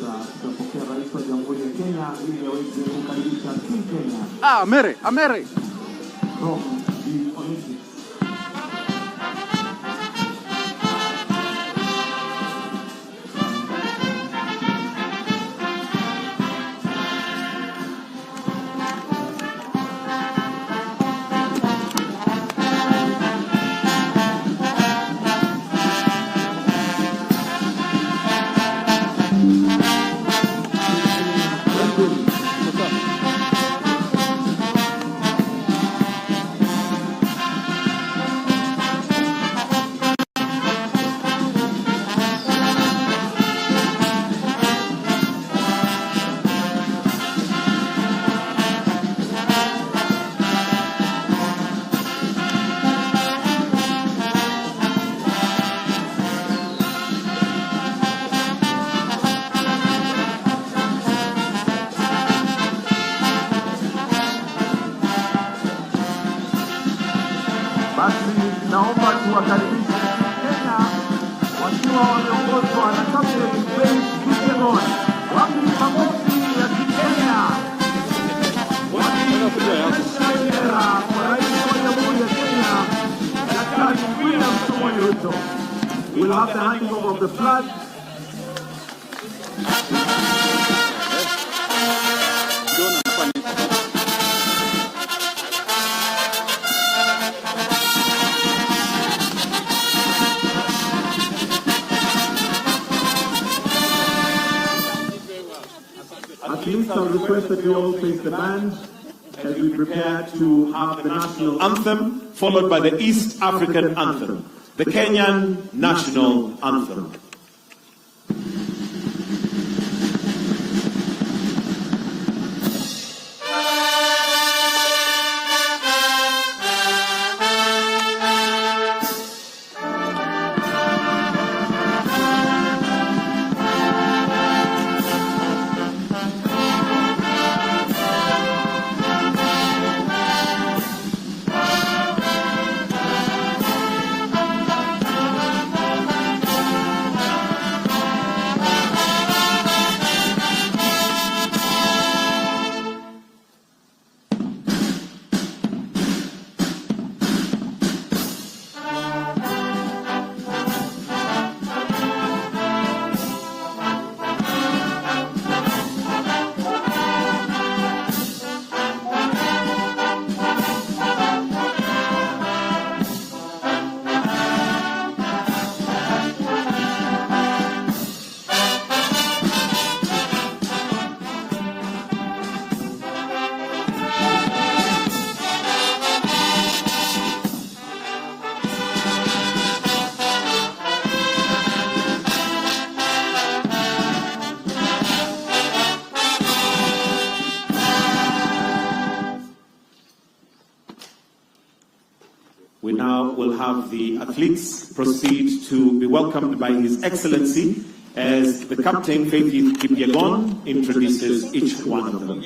sasa tutapokea rais wa Jamhuri ya Kenya ili aweze kukaribisha timu Kenya. Amere. From the Olympics. Basi naomba tuwakaribishe Kenya wakiwa wameongozwa na Captain Kenyan. Wapi makofi ya Kenya? Wakionyesha bendera kwa rais wa Jamhuri ya Kenya, Daktari William Ruto. We'll have the handing over of the flag. Athletes are requested to all face the band as we prepare to have the national anthem, followed by the East African anthem, the Kenyan national anthem. We now will have the athletes proceed to be welcomed by His Excellency as the Captain Faith Kipyegon introduces each one of them.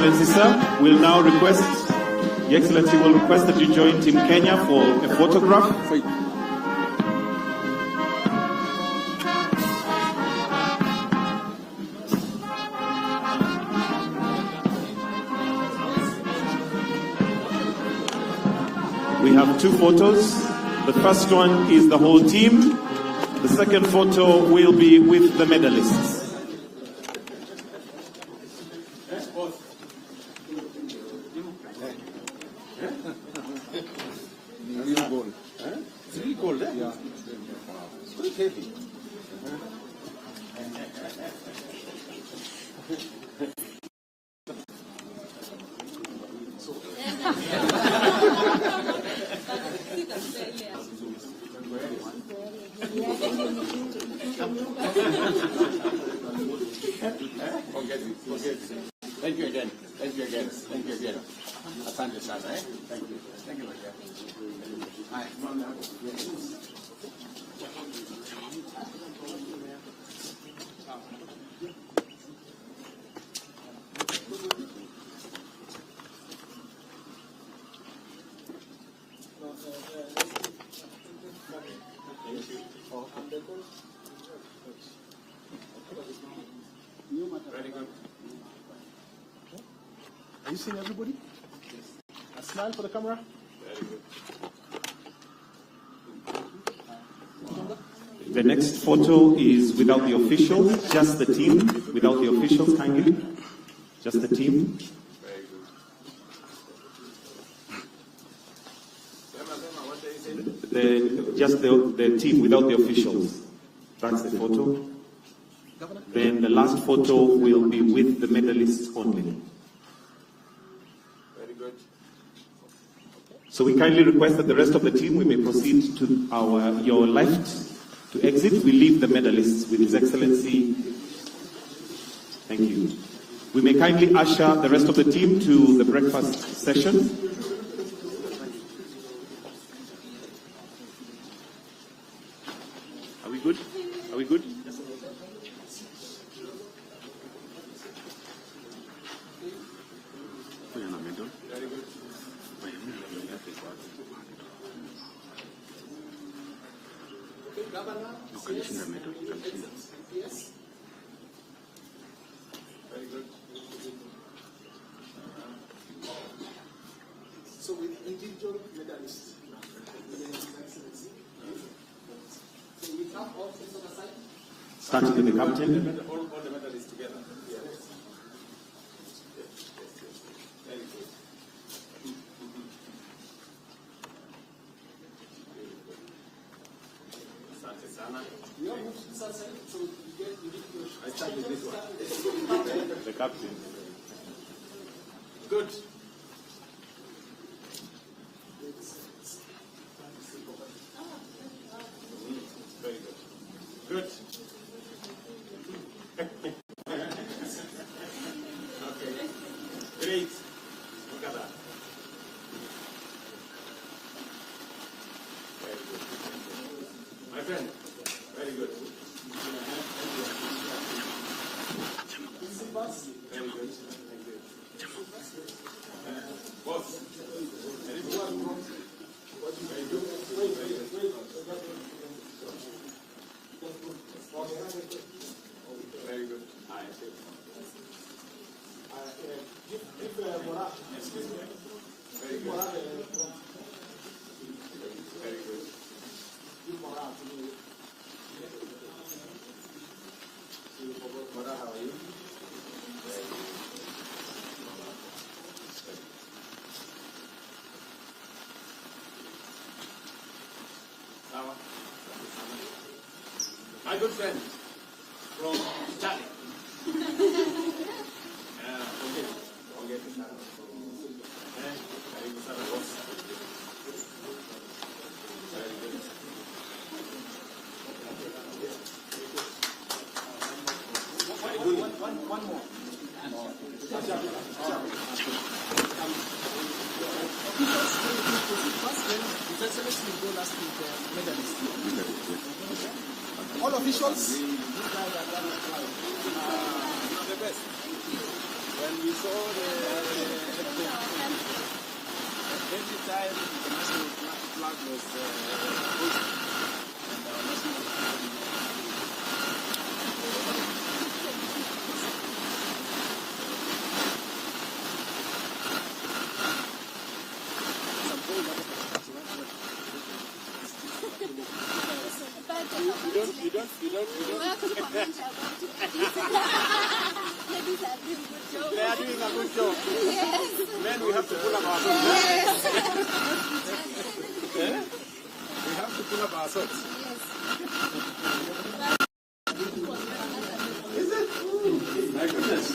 Excellency, sir. We'll now request, Your Excellency will request that you join Team Kenya for a photograph. We have two photos. The first one is the whole team. The second photo will be with the medalists. Thank you again. Thank you again. Thank you again. Asante sana, eh? Thank you. Thank you again. Hi. Very good. Are you seeing everybody? A smile for the camera. Very good. The next photo is without the officials, just the team, without the officials, kindly. Just the team. Very good. Just the team without the officials. That's the photo. Then the last photo will be with the medalists only. Very good. So we kindly request that the rest of the team, we may proceed to your left to exit. We leave the medalists with His Excellency. Thank you. We may kindly usher the rest of the team to the breakfast session. Are we good? Are we good? Very good. Very good. So with individual medalists. So we have all things on the side. Starting with the captain. All the medalists together. Yes. Very good. Asante sana. We all move to this side, so you get I start with this one. The captain. Good. Very good. Good. Okay. Great. Look at that. Very good. My friend, very good. Very good. Thank you. Boss. Very good. Very good. Very good. Very good. Aye. Excuse me. Very good. Very good. Mora, how are you? Very good. My good friend from Italy. Forget it. Very good. Very good. One more. His Excellency will go last with medalists. All officials. The best. when we saw every time the national flag was hoisted, and our national anthem, some gold that you don't. They are doing a good job. Men, we have to pull up our socks. We have to pull up our socks. My goodness.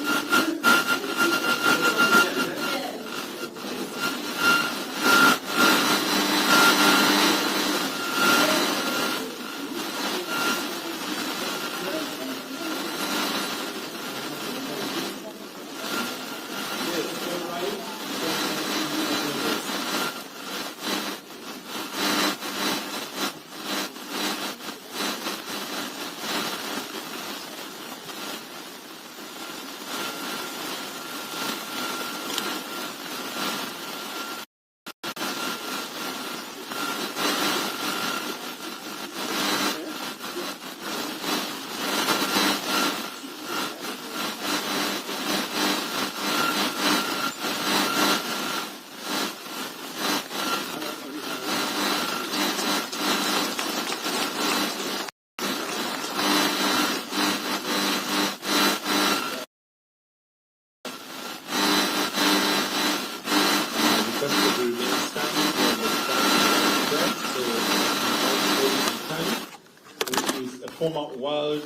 Former world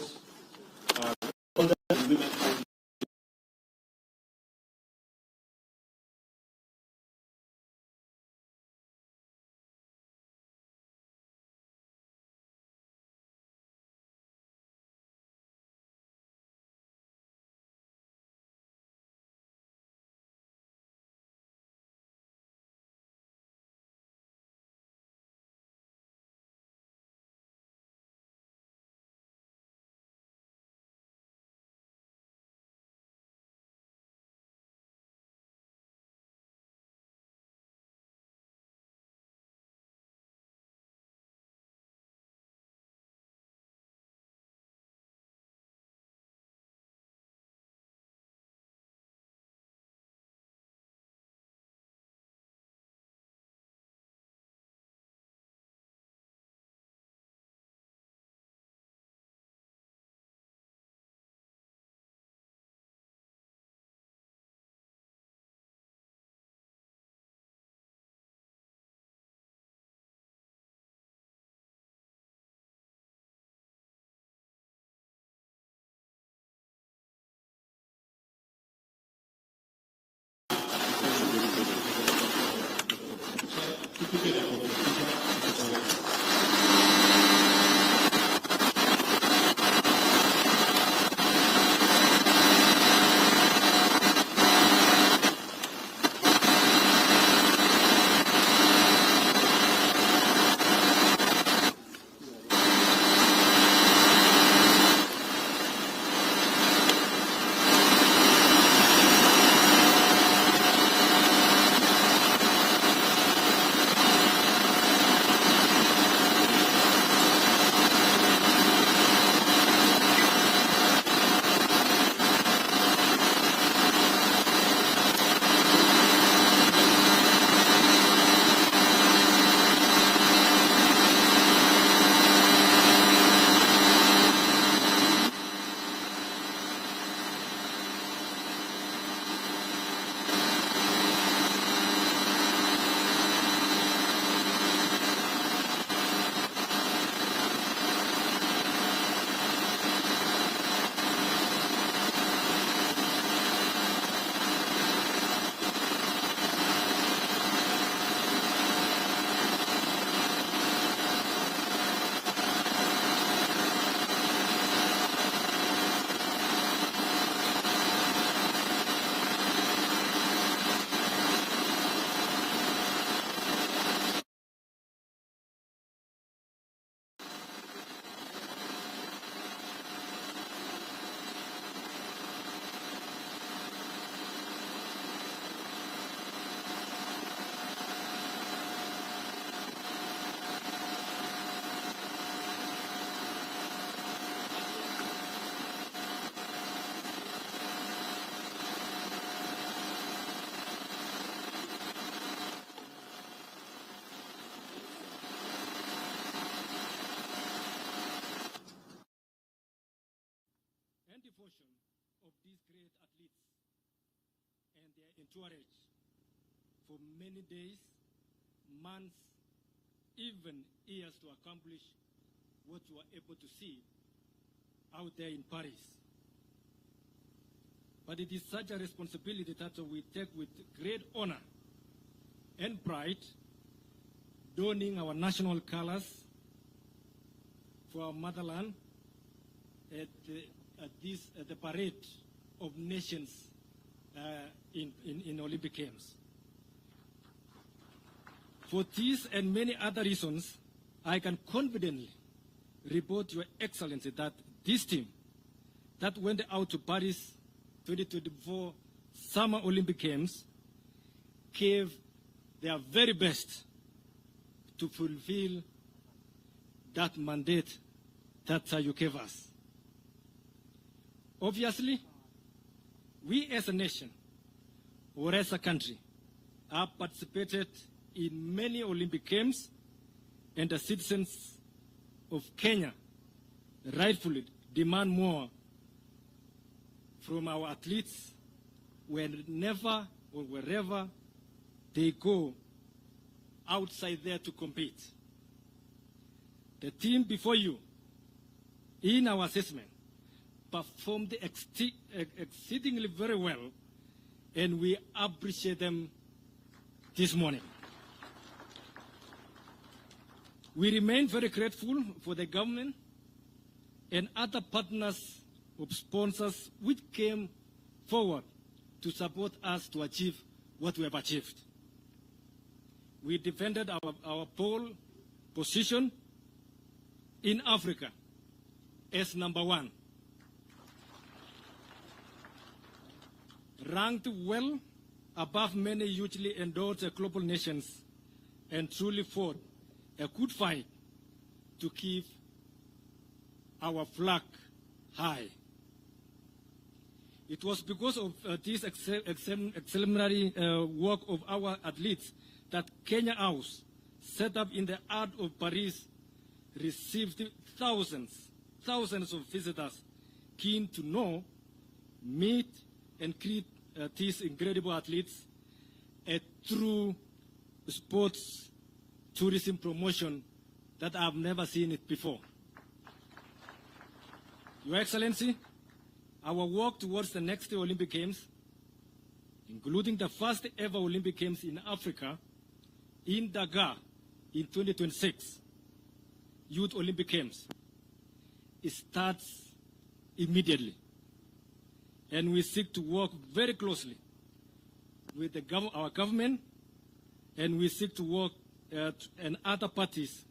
women and devotion of these great athletes and their entourage for many days, months, even years to accomplish what you were able to see out there in Paris. But it is such a responsibility that we take with great honor and pride, donning our national colors for our motherland at the parade of nations in Olympic Games. For these and many other reasons, I can confidently report Your Excellency that this team that went out to Paris 2024 Summer Olympic Games gave their very best to fulfill that mandate that you gave us. Obviously, we as a nation or as a country have participated in many Olympic Games, and the citizens of Kenya rightfully demand more from our athletes whenever or wherever they go outside there to compete. The team before you, in our assessment, performed exceedingly very well, and we appreciate them this morning. We remain very grateful for the government and other partners of sponsors which came forward to support us to achieve what we have achieved. We defended our pole position in Africa as number one, ranked well above many hugely endorsed global nations, and truly fought a good fight to keep our flag high. It was because of this exemplary work of our athletes that Kenya House, set up in the heart of Paris, received thousands of visitors keen to know, meet, and greet these incredible athletes, a true sports tourism promotion that I've never seen it before. Your Excellency, our work towards the next Olympic Games, including the first ever Olympic Games in Africa, in Dakar in 2026, Youth Olympic Games, it starts immediately. And we seek to work very closely with our government, and we seek to work and other parties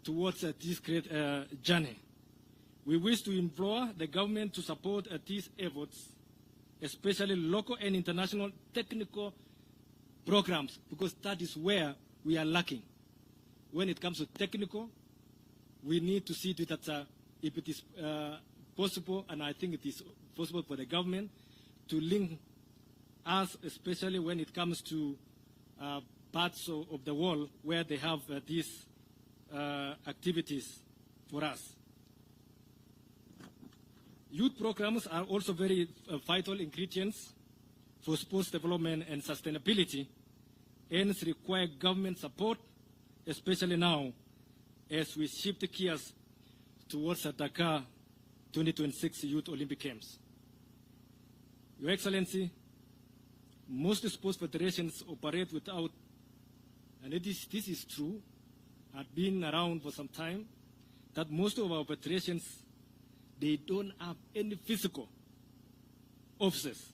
towards this great journey. We wish to implore the government to support these efforts, especially local and international technical programs, because that is where we are lacking. When it comes to technical, we need to see that if it is possible, and I think it is possible for the government to link us, especially when it comes to parts of the world where they have these activities for us. Youth programs are also very vital ingredients for sports development and sustainability, and require government support, especially now as we shift gears towards the Dakar 2026 Youth Olympic Games. Your Excellency, most sports federations operate without, and this is true, had been around for some time, that most of our federations, they don't have any physical offices.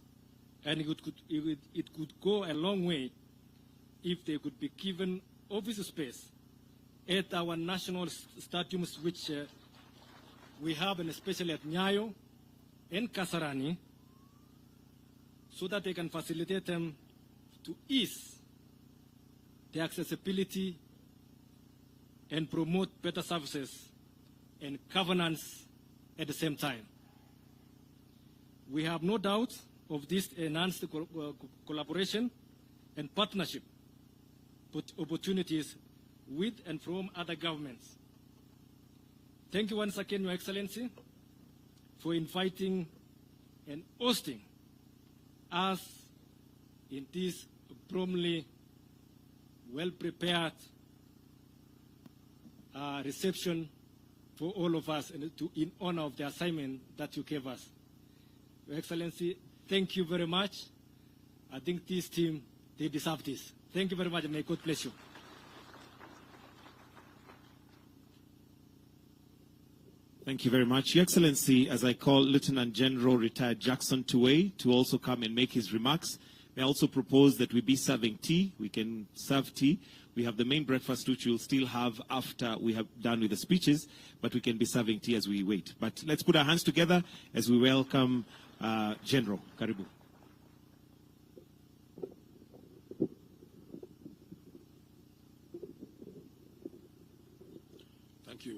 And it could go a long way if they could be given office space at our national stadiums, which we have, and especially at Nyayo and Kasarani, so that they can facilitate them to ease the accessibility and promote better services and governance at the same time. We have no doubt of this enhanced collaboration and partnership opportunities with and from other governments. Thank you once again, Your Excellency, for inviting and hosting us in this promptly well-prepared reception for all of us and in honor of the assignment that you gave us. Your Excellency, thank you very much. I think this team, they deserve this. Thank you very much, and may God bless you. Thank you very much. Your Excellency, as I call Lieutenant General Retired Jackson Tuwei to also come and make his remarks, may I also propose that we be serving tea. We can serve tea. We have the main breakfast, which we'll still have after we have done with the speeches, but we can be serving tea as we wait. But let's put our hands together as we welcome General. Karibu.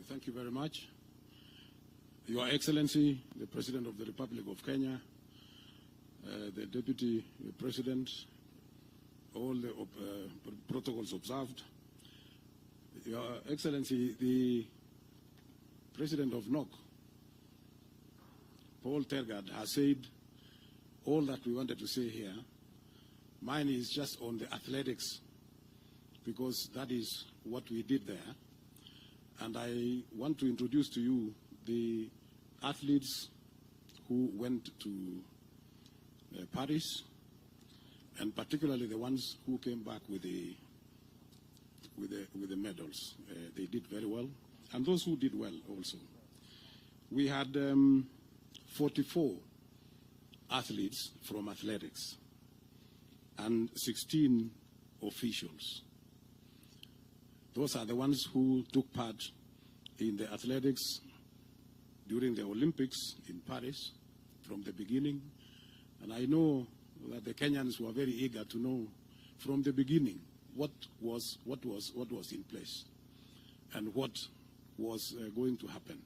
Thank you very much. Your Excellency, the President of the Republic of Kenya, the Deputy President, all the protocols observed. Your Excellency, the President of NOC, Paul Tergad, has said all that we wanted to say here. Mine is just on the athletics, because that is what we did there. And I want to introduce to you the athletes who went to Paris, and particularly the ones who came back with the medals. They did very well, and those who did well also. We had 44 athletes from athletics and 16 officials. Those are the ones who took part in the athletics during the Olympics in Paris from the beginning. And I know that the Kenyans were very eager to know from the beginning what was in place and what was going to happen.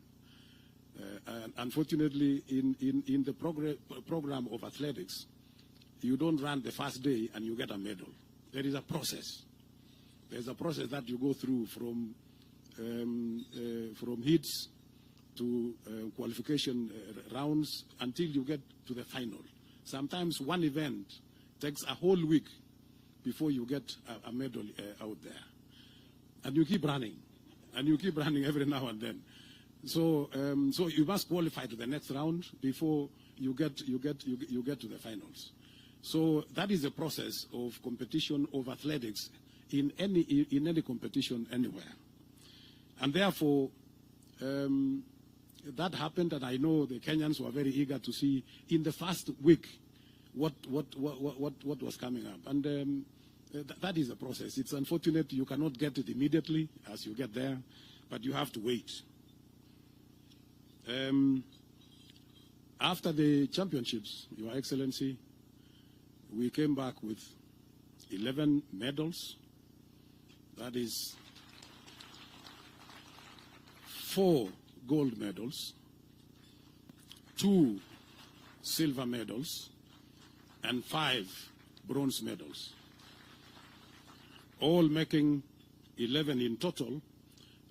And unfortunately, in the program of athletics, you don't run the first day and you get a medal. There is a process. There's a process that you go through from heats to qualification rounds until you get to the final. Sometimes one event takes a whole week before you get a medal out there. And you keep running. And you keep running every now and then. So you must qualify to the next round before you get to the finals. So that is the process of competition of athletics in any competition anywhere. And therefore, that happened, and I know the Kenyans were very eager to see in the first week what was coming up. And that is the process. It's unfortunate you cannot get it immediately as you get there, but you have to wait. After the championships, Your Excellency, we came back with 11 medals. That is 4 gold medals, 2 silver medals, and 5 bronze medals, all making 11 in total.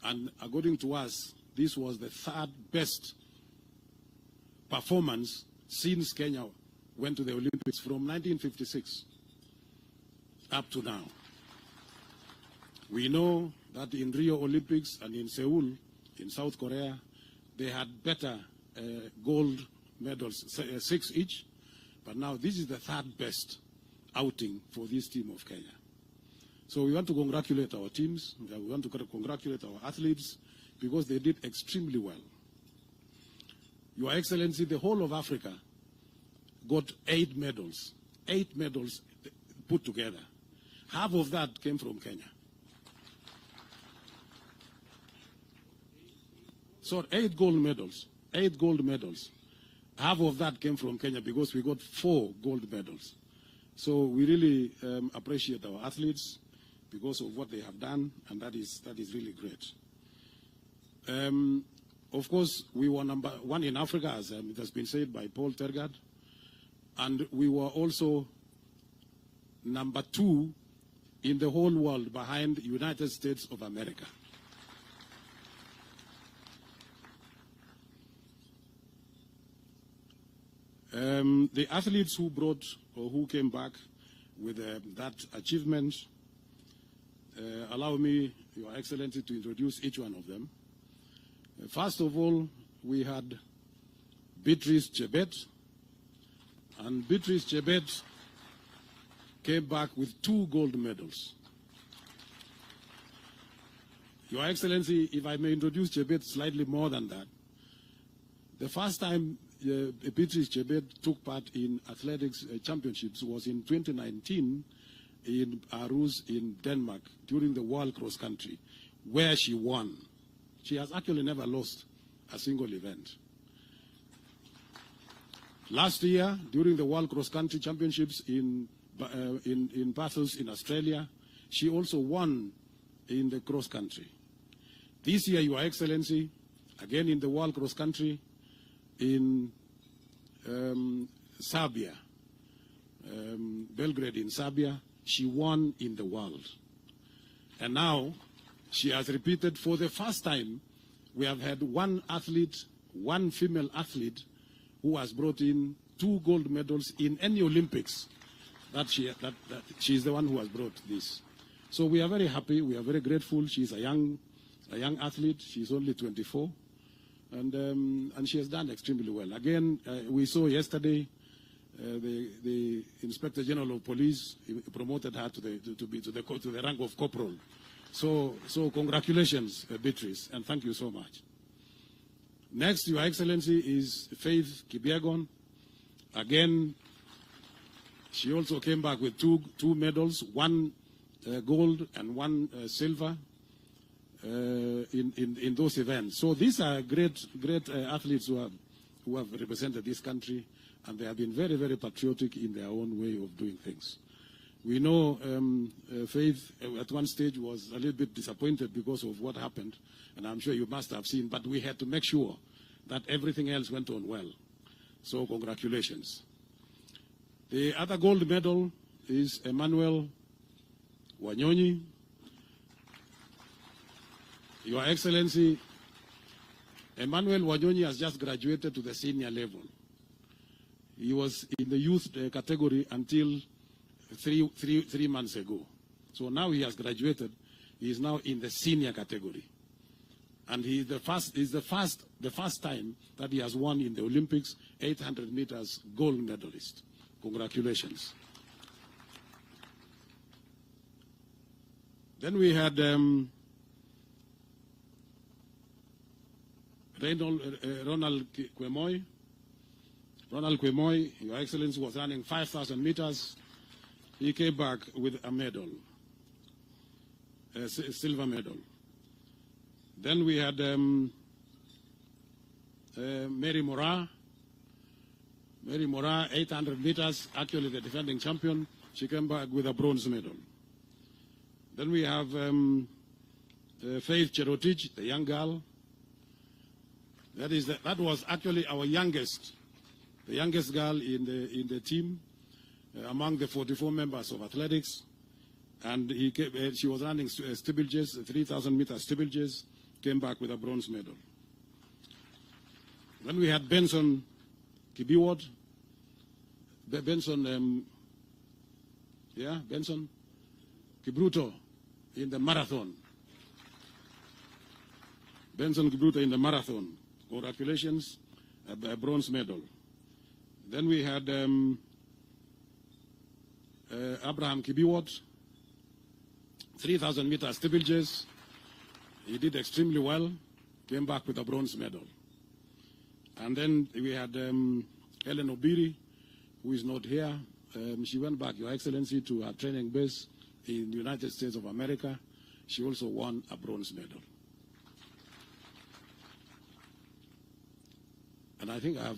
And according to us, this was the 3rd best performance since Kenya went to the Olympics from 1956 up to now. We know that in Rio Olympics and in Seoul, in South Korea, they had better gold medals, 6 each. But now this is the 3rd best outing for this team of Kenya. So we want to congratulate our teams. We want to congratulate our athletes because they did extremely well. Your Excellency, the whole of Africa got 8 medals. 8 medals put together. Half of that came from Kenya. So 8 gold medals. 8 gold medals. Half of that came from Kenya because we got 4 gold medals. So we really appreciate our athletes because of what they have done, and that is really great. Of course, we were number 1 in Africa, as it has been said by Paul Tergad, and we were also number 2 in the whole world behind the United States of America. The athletes who brought or who came back with that achievement, allow me, Your Excellency, to introduce each one of them. First of all, we had Beatrice Chebet, and Beatrice Chebet came back with 2 gold medals. Your Excellency, if I may introduce Chebet slightly more than that, the first time Beatrice Chebet took part in athletics championships was in 2019 in Aarhus in Denmark during the World Cross Country, where she won. She has actually never lost a single event. Last year, during the World Cross Country Championships in Bathurst in Australia, she also won in the cross country. This year, Your Excellency, again in the World Cross Country in Serbia, Belgrade in Serbia, she won in the world. And now she has repeated for the first time. We have had one athlete, one female athlete, who has brought in 2 gold medals in any Olympics. She is the one who has brought this. So we are very happy. We are very grateful. She is a young athlete. She is only 24. And she has done extremely well. Again, we saw yesterday the Inspector General of Police promoted her to the rank of corporal. So congratulations, Beatrice, and thank you so much. Next, Your Excellency, is Faith Kipyegon. Again, she also came back with two medals, 1 gold and 1 silver. In those events. So these are great athletes who have represented this country, and they have been very, very patriotic in their own way of doing things. We know Faith at one stage was a little bit disappointed because of what happened, and I'm sure you must have seen, but we had to make sure that everything else went on well. So congratulations. The other gold medal is Emmanuel Wanyonyi. Your Excellency, Emmanuel Wanyonyi has just graduated to the senior level. He was in the youth category until three months ago. So now he has graduated. He is now in the senior category. And he is the first time that he has won in the Olympics 800 meters gold medalist. Congratulations. Then we had Ronald Kwemoy. Ronald Kwemoy, Your Excellency, was running 5,000 meters. He came back with a medal, a silver medal. Then we had Mary Moraa. Mary Moraa, 800 meters, actually the defending champion. She came back with a bronze medal. Then we have Faith Cherotich, the young girl. That was actually our youngest, the youngest girl in the team among the 44 members of athletics, and she was running steeplechases, 3,000 meter steeplechases, came back with a bronze medal. Then we had Benson Kibwat, Benson Kibruto in the marathon. Benson Kibruto in the marathon. Congratulations, a bronze medal. Then we had Abraham Kibwat, 3,000 meter steeplechase. He did extremely well, came back with a bronze medal. And then we had Helen Obiri, who is not here. She went back, Your Excellency, to her training base in the United States of America. She also won a bronze medal. And I think I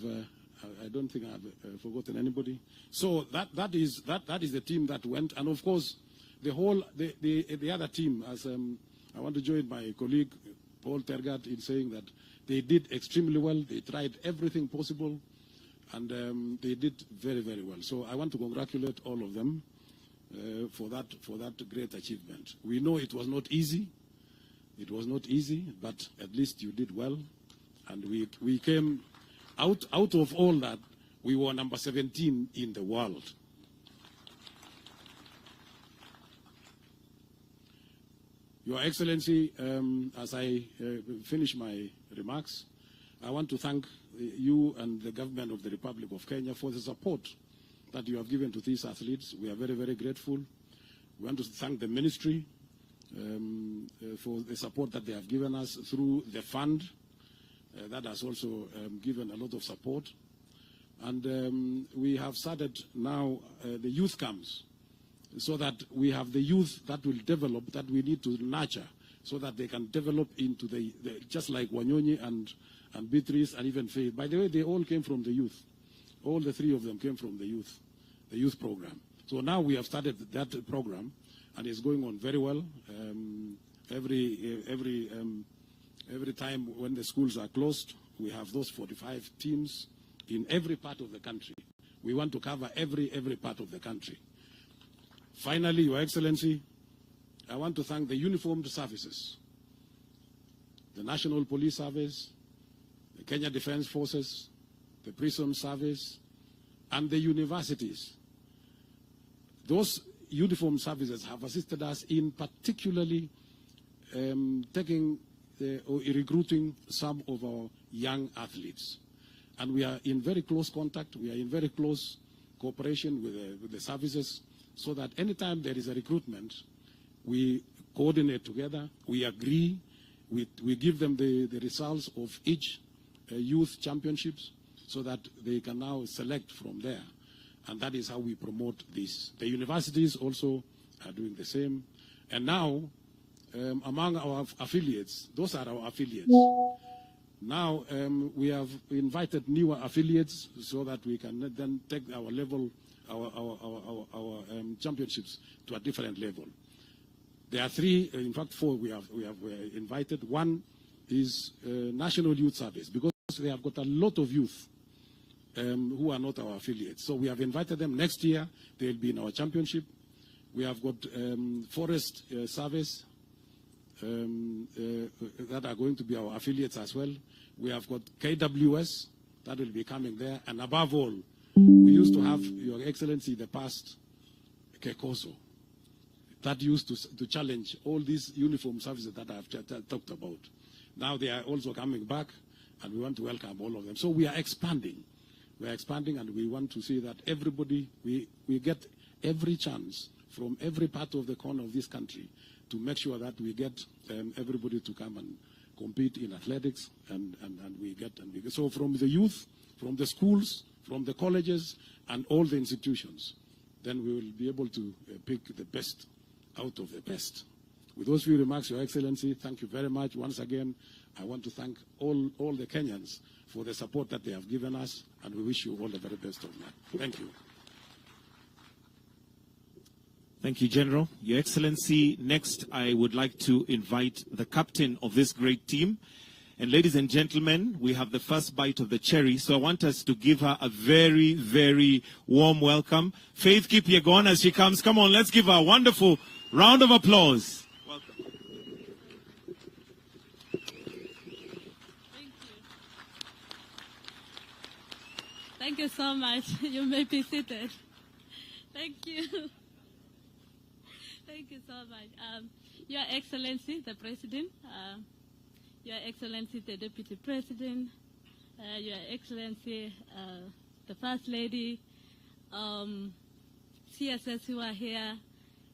don't think I've forgotten anybody. So that is the team that went, and of course the other team. As I want to join my colleague Paul Tergat in saying that they did extremely well. They tried everything possible, and they did very, very well. So I want to congratulate all of them for that great achievement. We know it was not easy. It was not easy, but at least you did well, and we came. Out of all that, we were number 17 in the world. Your Excellency, as I finish my remarks, I want to thank you and the government of the Republic of Kenya for the support that you have given to these athletes. We are very, very grateful. We want to thank the ministry for the support that they have given us through the fund that has also given a lot of support. And we have started now the youth camps, so that we have the youth that will develop, that we need to nurture, so that they can develop into the just like Wanyonyi and Beatrice and even Faith. By the way, they all came from the youth. All the three of them came from the youth program. So now we have started that program, and it's going on very well. Every time when the schools are closed, we have those 45 teams in every part of the country. We want to cover every part of the country. Finally, Your Excellency, I want to thank the uniformed services, the National Police Service, the Kenya Defense Forces, the Prison Service, and the universities. Those uniformed services have assisted us in particularly taking or recruiting some of our young athletes. And we are in very close contact, we are in very close cooperation with the services, so that anytime there is a recruitment, we coordinate together, we agree, we give them the results of each youth championships, so that they can now select from there. And that is how we promote this. The universities also are doing the same. And now, among our affiliates, those are our affiliates. Now, we have invited newer affiliates so that we can then take our level, our championships to a different level. There are three, in fact, four we have invited. One is National Youth Service, because they have got a lot of youth who are not our affiliates. So we have invited them. Next year, they will be in our championship. We have got Forest Service that are going to be our affiliates as well. We have got KWS that will be coming there. And above all, we used to have, Your Excellency, in the past, Kekoso, that used to challenge all these uniform services that I have talked about. Now they are also coming back, and we want to welcome all of them. So we are expanding. We are expanding, and we want to see that everybody, we get every chance from every part of the corner of this country to make sure that we get everybody to come and compete in athletics, and we get. So from the youth, from the schools, from the colleges, and all the institutions, then we will be able to pick the best out of the best. With those few remarks, Your Excellency, thank you very much. Once again, I want to thank all the Kenyans for the support that they have given us, and we wish you all the very best of luck. Thank you. Thank you, General. Your Excellency, next I would like to invite the captain of this great team. And ladies and gentlemen, we have the first bite of the cherry, so I want us to give her a very, very warm welcome. Faith Kipyegon, as she comes. Come on, let's give her a wonderful round of applause. Welcome. Thank you so much. You may be seated. Thank you. Thank you so much. Your Excellency, the President, Your Excellency, the Deputy President, Your Excellency, the First Lady, CSS who are here,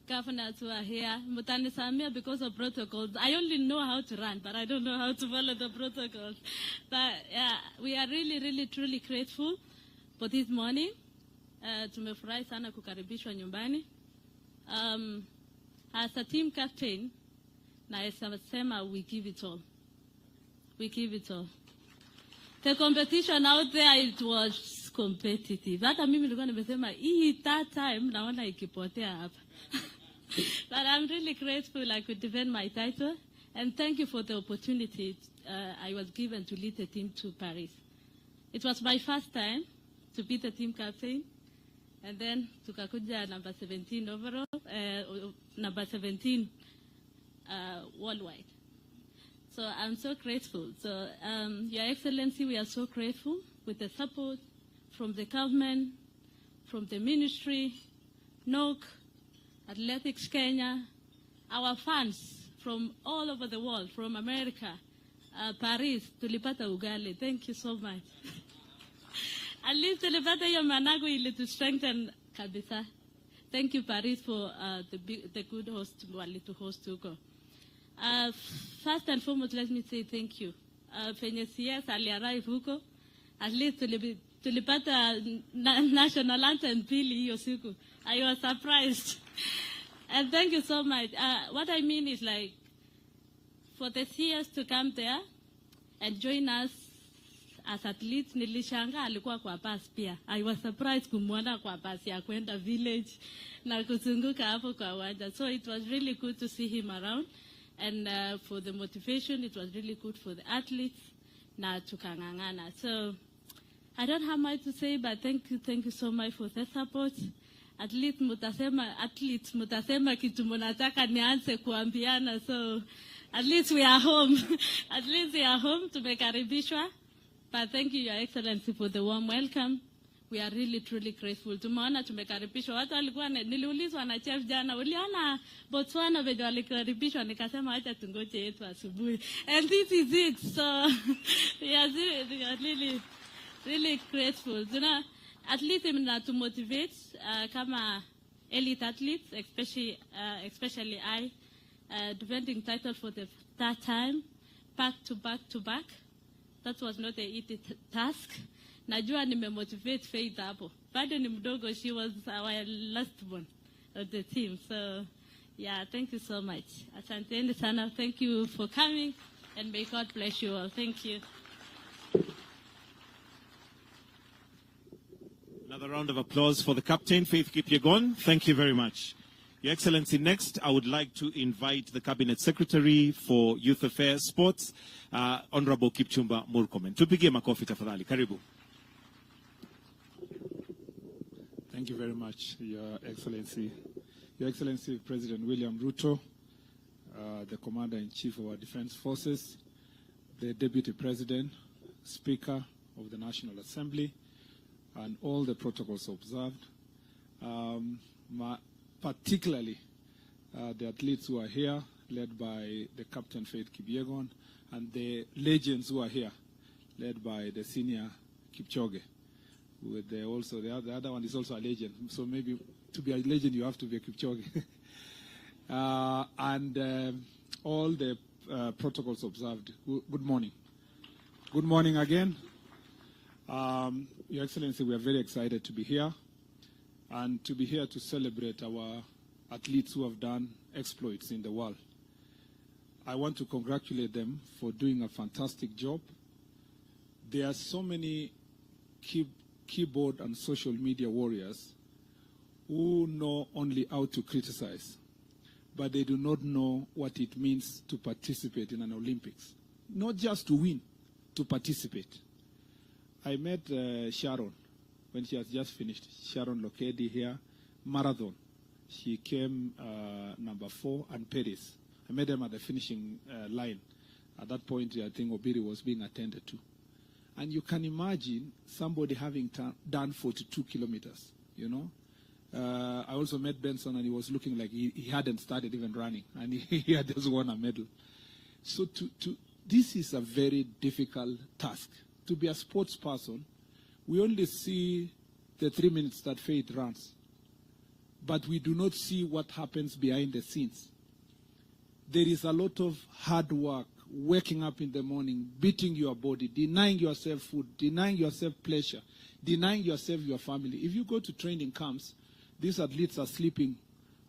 governors who are here, Mutanisamia, because of protocols. I only know how to run, but I don't know how to follow the protocols. But yeah, we are really, really, truly grateful for this morning. Tumefurahi sana kukaribishwa nyumbani. As a team captain, naesema we give it all. We give it all. The competition out there, it was competitive. Hata mimi nilikuwa nimesema hii that time naona ikipotea hapa. But I'm really grateful I could defend my title, and thank you for the opportunity I was given to lead the team to Paris. It was my first time to be the team captain, and then tukakuja number 17 overall, number 17 worldwide. So I'm so grateful. So Your Excellency, we are so grateful with the support from the government, from the ministry, NOC, Athletics Kenya, our fans from all over the world, from America, Paris, tulipata ugali. Thank you so much. At least tulipata hiyo managu ili to strengthen kabisa. Thank you, Paris, for the good host to host huko. First and foremost, let me say thank you. Penye CS aliarrive huko, at least tulipata national anthem pili hiyo siku. I was surprised. And thank you so much. What I mean is like, for the CS to come there and join us as athletes, nilishanga alikuwa kwa bus pia. I was surprised kumwona kwa bus ya kwenda village na kuzunguka hapo kwa uwanja. So it was really good to see him around. And for the motivation, it was really good for the athletes na tukangangana. So I don't have much to say, but thank you so much for the support. Athletes mutasema kitu mnataka nianze kuambiana. So at least we are home. At least we are home, tumekaribishwa. But thank you, Your Excellency, for the warm welcome. We are really, truly grateful. Tumeona tumekaribishwa. Watu walikuwa niliulizwa na chef jana, uliona Botswana venye walikaribishwa, nikasema acha tungoje yetu asubuhi. And this is it. So we are really, really grateful. At least to motivate kama elite athletes, especially I, defending title for the third time, back to back. That was not an easy task. Najua nimemotivate Faith hapo. Bado ni mdogo, she was our last one of the team. So, yeah, thank you so much. Asanteni sana. Thank you for coming, and may God bless you all. Thank you. Another round of applause for the captain, Faith Kipyegon. Thank you very much. Your Excellency, next, I would like to invite the Cabinet Secretary for Youth Affairs, Sports, Honorable Kipchumba Murkomen. Tupigie makofi tafadhali. Karibu. Thank you very much, Your Excellency. Your Excellency, President William Ruto, the Commander-in-Chief of our Defense Forces, the Deputy President, Speaker of the National Assembly, and all the protocols observed, particularly the athletes who are here, led by the Captain Faith Kipyegon, and the legends who are here, led by the senior Kipchoge. With the other one is also a legend. So maybe to be a legend, you have to be a Kipchoge. And all the protocols observed. Good morning. Good morning again. Your Excellency, we are very excited to be here and to be here to celebrate our athletes who have done exploits in the world. I want to congratulate them for doing a fantastic job. There are so many keyboard and social media warriors who know only how to criticize, but they do not know what it means to participate in an Olympics. Not just to win, to participate. I met Sharon when she has just finished. Sharon Lokedi here, marathon. She came number 4, and Paris. I met them at the finishing line. At that point, I think Obiri was being attended to. And you can imagine somebody having done 42 kilometers, you know. I also met Benson, and he was looking like he hadn't started even running, and he had just won a medal. So this is a very difficult task. To be a sports person, we only see the 3 minutes that Faith runs, but we do not see what happens behind the scenes. There is a lot of hard work, waking up in the morning, beating your body, denying yourself food, denying yourself pleasure, denying yourself your family. If you go to training camps, these athletes are sleeping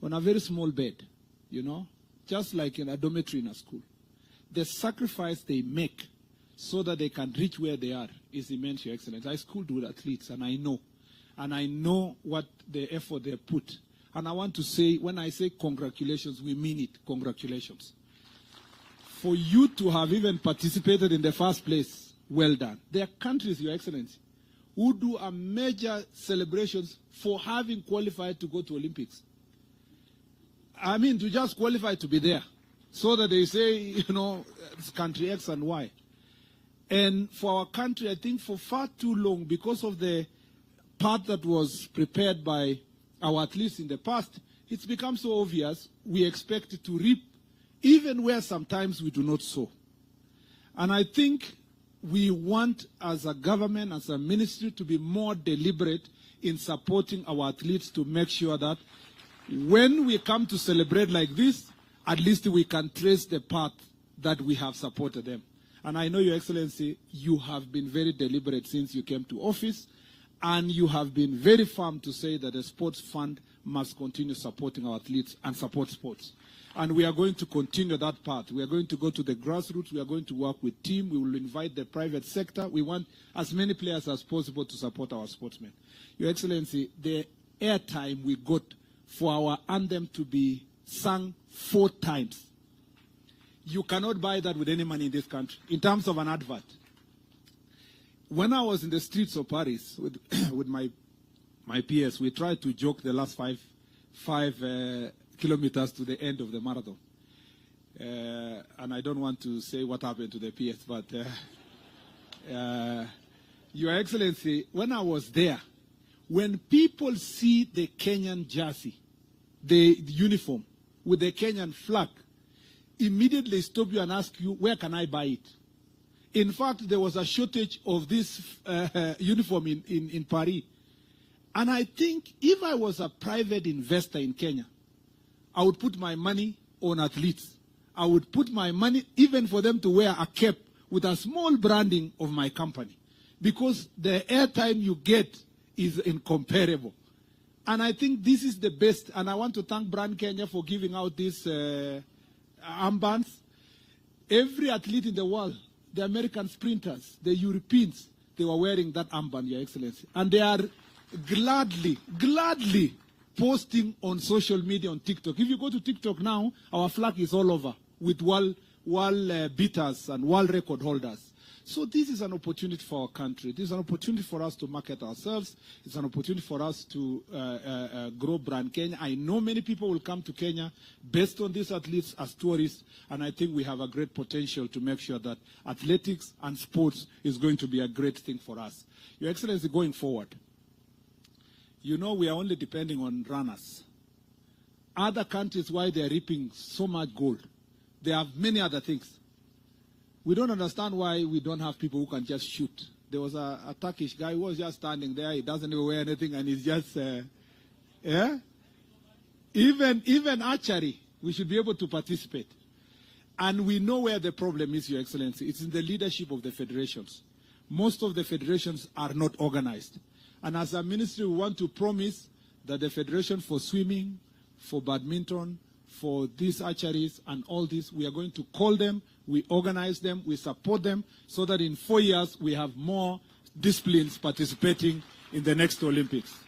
on a very small bed, you know, just like in a dormitory in a school. The sacrifice they make so that they can reach where they are is immense, Your Excellency. I schooled with athletes, and I know what the effort they put. And I want to say, when I say congratulations, we mean it. Congratulations. For you to have even participated in the first place, well done. There are countries, Your Excellency, who do a major celebrations for having qualified to go to Olympics. I mean, to just qualify to be there, so that they say, you know, it's country X and Y. And for our country, I think for far too long, because of the path that was prepared by our athletes in the past, it's become so obvious we expect to reap even where sometimes we do not sow. And I think we want, as a government, as a ministry, to be more deliberate in supporting our athletes to make sure that when we come to celebrate like this, at least we can trace the path that we have supported them. And I know, Your Excellency, you have been very deliberate since you came to office, and you have been very firm to say that the sports fund must continue supporting our athletes and support sports. And we are going to continue that path. We are going to go to the grassroots. We are going to work with team. We will invite the private sector. We want as many players as possible to support our sportsmen. Your Excellency, the airtime we got for our anthem to be sung 4 times, you cannot buy that with any money in this country, in terms of an advert. When I was in the streets of Paris with my PS, we tried to joke the last five kilometers to the end of the marathon. And I don't want to say what happened to the PS, but Your Excellency, when I was there, when people see the Kenyan jersey, the uniform with the Kenyan flag, immediately stop you and ask you, where can I buy it? In fact, there was a shortage of this uniform in Paris. And I think if I was a private investor in Kenya, I would put my money on athletes. I would put my money even for them to wear a cap with a small branding of my company. Because the airtime you get is incomparable. And I think this is the best. And I want to thank Brand Kenya for giving out these armbands. Every athlete in the world, the American sprinters, the Europeans, they were wearing that armband, Your Excellency. And they are gladly posting on social media, on TikTok. If you go to TikTok now, our flag is all over with world beaters and world record holders. So this is an opportunity for our country. This is an opportunity for us to market ourselves. It's an opportunity for us to grow Brand Kenya. I know many people will come to Kenya based on these athletes as tourists, and I think we have a great potential to make sure that athletics and sports is going to be a great thing for us. Your Excellency, going forward, you know we are only depending on runners. Other countries, why they are reaping so much gold, they have many other things. We don't understand why we don't have people who can just shoot. There was a Turkish guy who was just standing there. He doesn't even wear anything, and he's just, Even archery, we should be able to participate. And we know where the problem is, Your Excellency. It's in the leadership of the federations. Most of the federations are not organized. And as a ministry, we want to promise that the federation for swimming, for badminton, for these archeries and all this, we are going to call them, we organize them, we support them, so that in 4 years we have more disciplines participating in the next Olympics.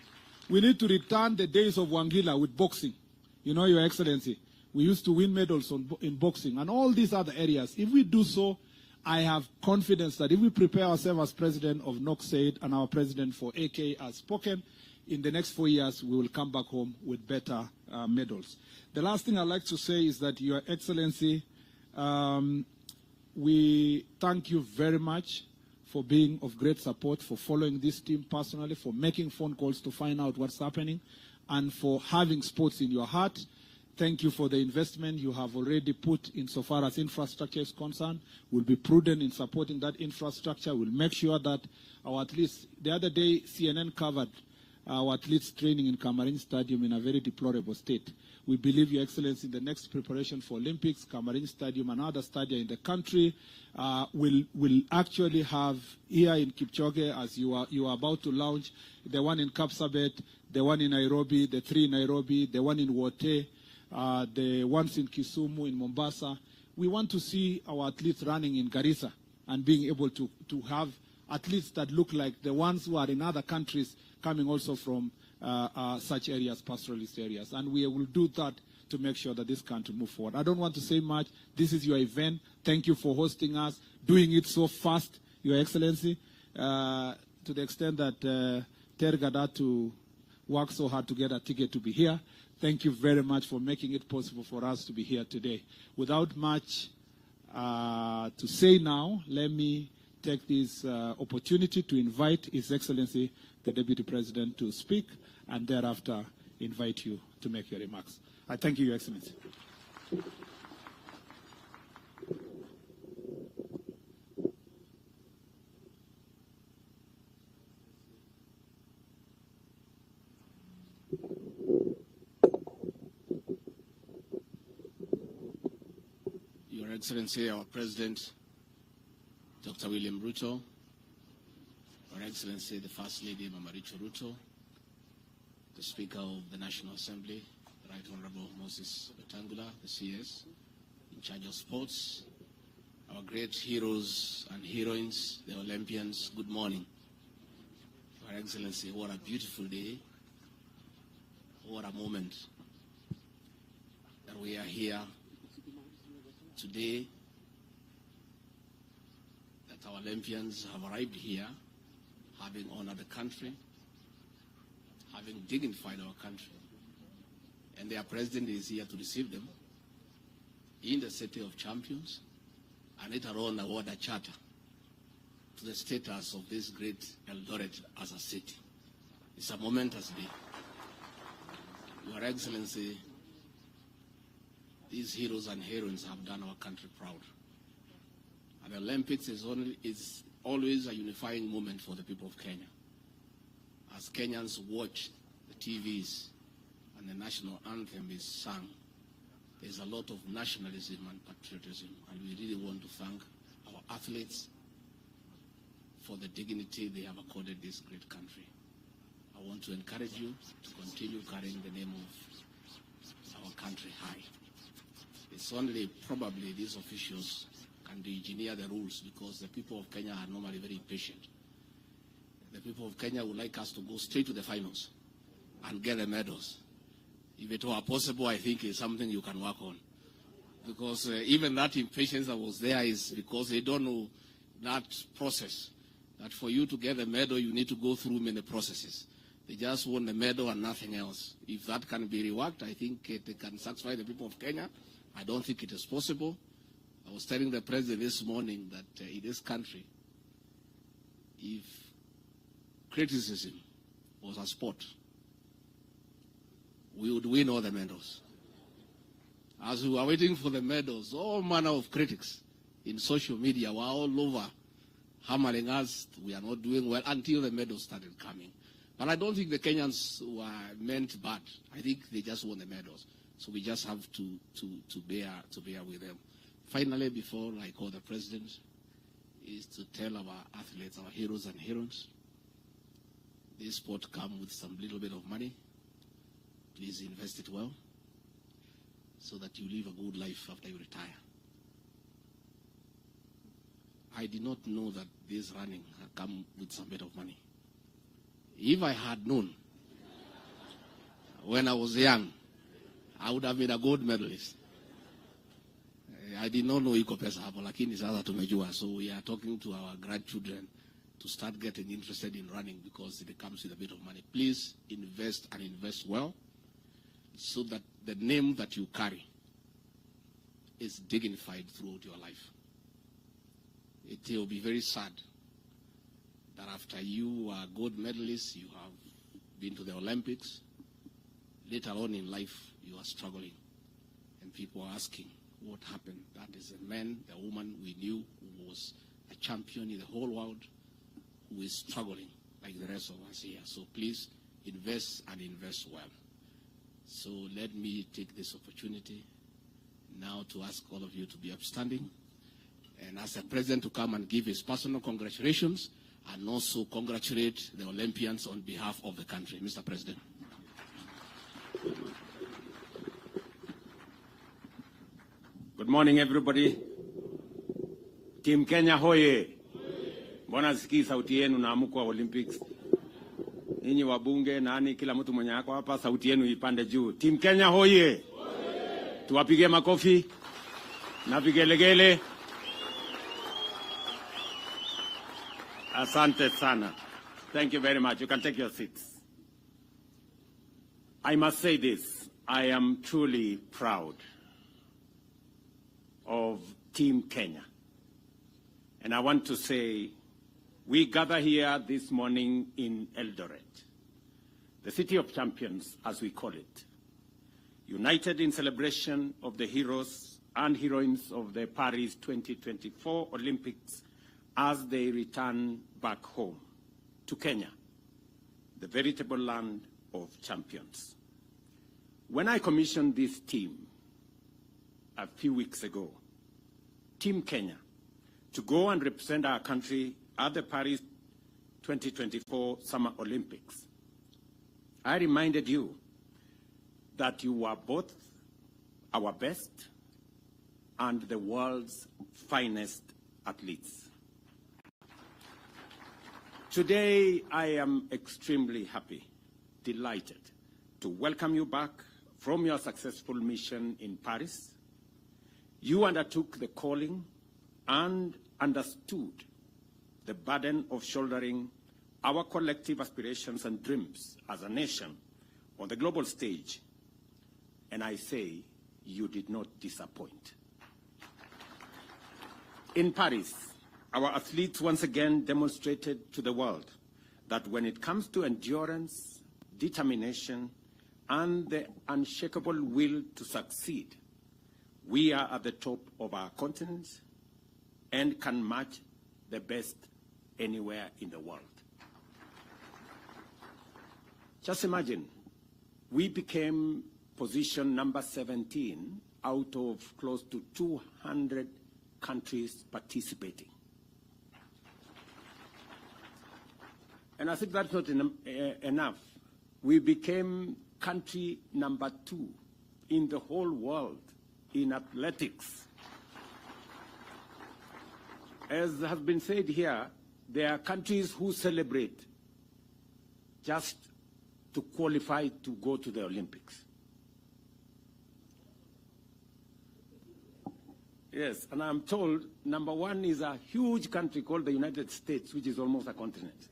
We need to return the days of Wangila with boxing. You know, Your Excellency, we used to win medals in boxing and all these other areas. If we do so, I have confidence that if we prepare ourselves as president of NOCSAID and our president for AK has spoken, in the next 4 years we will come back home with better medals. The last thing I'd like to say is that, Your Excellency, we thank you very much for being of great support, for following this team personally, for making phone calls to find out what's happening, and for having sports in your heart. Thank you for the investment you have already put insofar as infrastructure is concerned. We'll be prudent in supporting that infrastructure. We'll make sure that our athletes, the other day CNN covered our athletes training in Cameroon Stadium in a very deplorable state. We believe, Your Excellency, in the next preparation for Olympics, Cameroon Stadium and other stadia in the country will actually have here in Kipchoge, as you are about to launch, the one in Kapsabet, the one in Nairobi, the 3 in Nairobi, the one in Wote, the ones in Kisumu, in Mombasa. We want to see our athletes running in Garissa and being able to have athletes that look like the ones who are in other countries coming also from such areas, pastoralist areas. And we will do that to make sure that this country move forward. I don't want to say much. This is your event. Thank you for hosting us, doing it so fast, Your Excellency, to the extent that Tergad had to work so hard to get a ticket to be here. Thank you very much for making it possible for us to be here today. Without much to say now, let me take this opportunity to invite His Excellency, the Deputy President, to speak, and thereafter invite you to make your remarks. I thank you, Your Excellency. Your Excellency, our President, Dr. William Ruto, Your Excellency, the First Lady, Mama Rachel Ruto, the Speaker of the National Assembly, the Right Honorable Moses Wetangula, the CS, in charge of sports, our great heroes and heroines, the Olympians, good morning. Your Excellency, what a beautiful day, what a moment that we are here today, that our Olympians have arrived here, having honored the country, having dignified our country, and their president is here to receive them in the City of Champions, and later on award a charter to the status of this great Eldoret as a city. It's a momentous day. Your Excellency, these heroes and heroines have done our country proud. And the Olympics is always a unifying moment for the people of Kenya. As Kenyans watch the TVs and the national anthem is sung, there's a lot of nationalism and patriotism, and we really want to thank our athletes for the dignity they have accorded this great country. I want to encourage you to continue carrying the name of our country high. It's only probably these officials can engineer the rules, because the people of Kenya are normally very patient. The people of Kenya would like us to go straight to the finals and get the medals. If it were possible, I think it's something you can work on. Because even that impatience that was there is because they don't know that process. That for you to get a medal, you need to go through many processes. They just want the medal and nothing else. If that can be reworked, I think it can satisfy the people of Kenya. I don't think it is possible. I was telling the president this morning that in this country, if criticism was a sport, we would win all the medals. As we were waiting for the medals, all manner of critics in social media were all over hammering us. We are not doing well until the medals started coming. But I don't think the Kenyans were meant bad. I think they just won the medals. So we just have to bear with them. Finally, before I call the president, is to tell our athletes, our heroes and heroines, this sport comes with some little bit of money. Please invest it well so that you live a good life after you retire. I did not know that this running had come with some bit of money. If I had known when I was young, I would have been a gold medalist. I did not know iko pesa hapo, lakini sasa tumejua. So we are talking to our grandchildren to start getting interested in running because it comes with a bit of money. Please invest and invest well so that the name that you carry is dignified throughout your life. It will be very sad that after you are gold medalists, you have been to the Olympics, later on in life you are struggling and people are asking what happened. That is a man, a woman we knew who was a champion in the whole world who is struggling like the rest of us here. So please invest and invest well. So let me take this opportunity now to ask all of you to be upstanding and ask the president to come and give his personal congratulations and also congratulate the Olympians on behalf of the country. Mr. President. Good morning, everybody. Team Kenya hoye. Mbona sikii sauti yenu na amko wa Olympics? Ninyi wabunge nani kila mtu mwenye yako hapa sauti yenu ipande juu. Team Kenya hoye. Tuwapige makofi na vigelegele. Asante sana. Thank you very much. You can take your seats. I must say this. I am truly proud of Team Kenya. And I want to say, we gather here this morning in Eldoret, the city of champions, as we call it, united in celebration of the heroes and heroines of the Paris 2024 Olympics as they return back home to Kenya, the veritable land of champions. When I commissioned this team a few weeks ago, Team Kenya, to go and represent our country at the Paris 2024 Summer Olympics, I reminded you that you were both our best and the world's finest athletes. Today, I am extremely happy, delighted to welcome you back from your successful mission in Paris. You undertook the calling and understood the burden of shouldering our collective aspirations and dreams as a nation on the global stage. And I say, you did not disappoint. In Paris, our athletes once again demonstrated to the world that when it comes to endurance, determination, and the unshakable will to succeed, we are at the top of our continent and can match the best anywhere in the world. Just imagine, we became position number 17 out of close to 200 countries participating. And as if that's not enough, we became country number 2 in the whole world in athletics. As has been said here, there are countries who celebrate just to qualify to go to the Olympics. Yes, and I'm told number 1 is a huge country called the United States, which is almost a continent.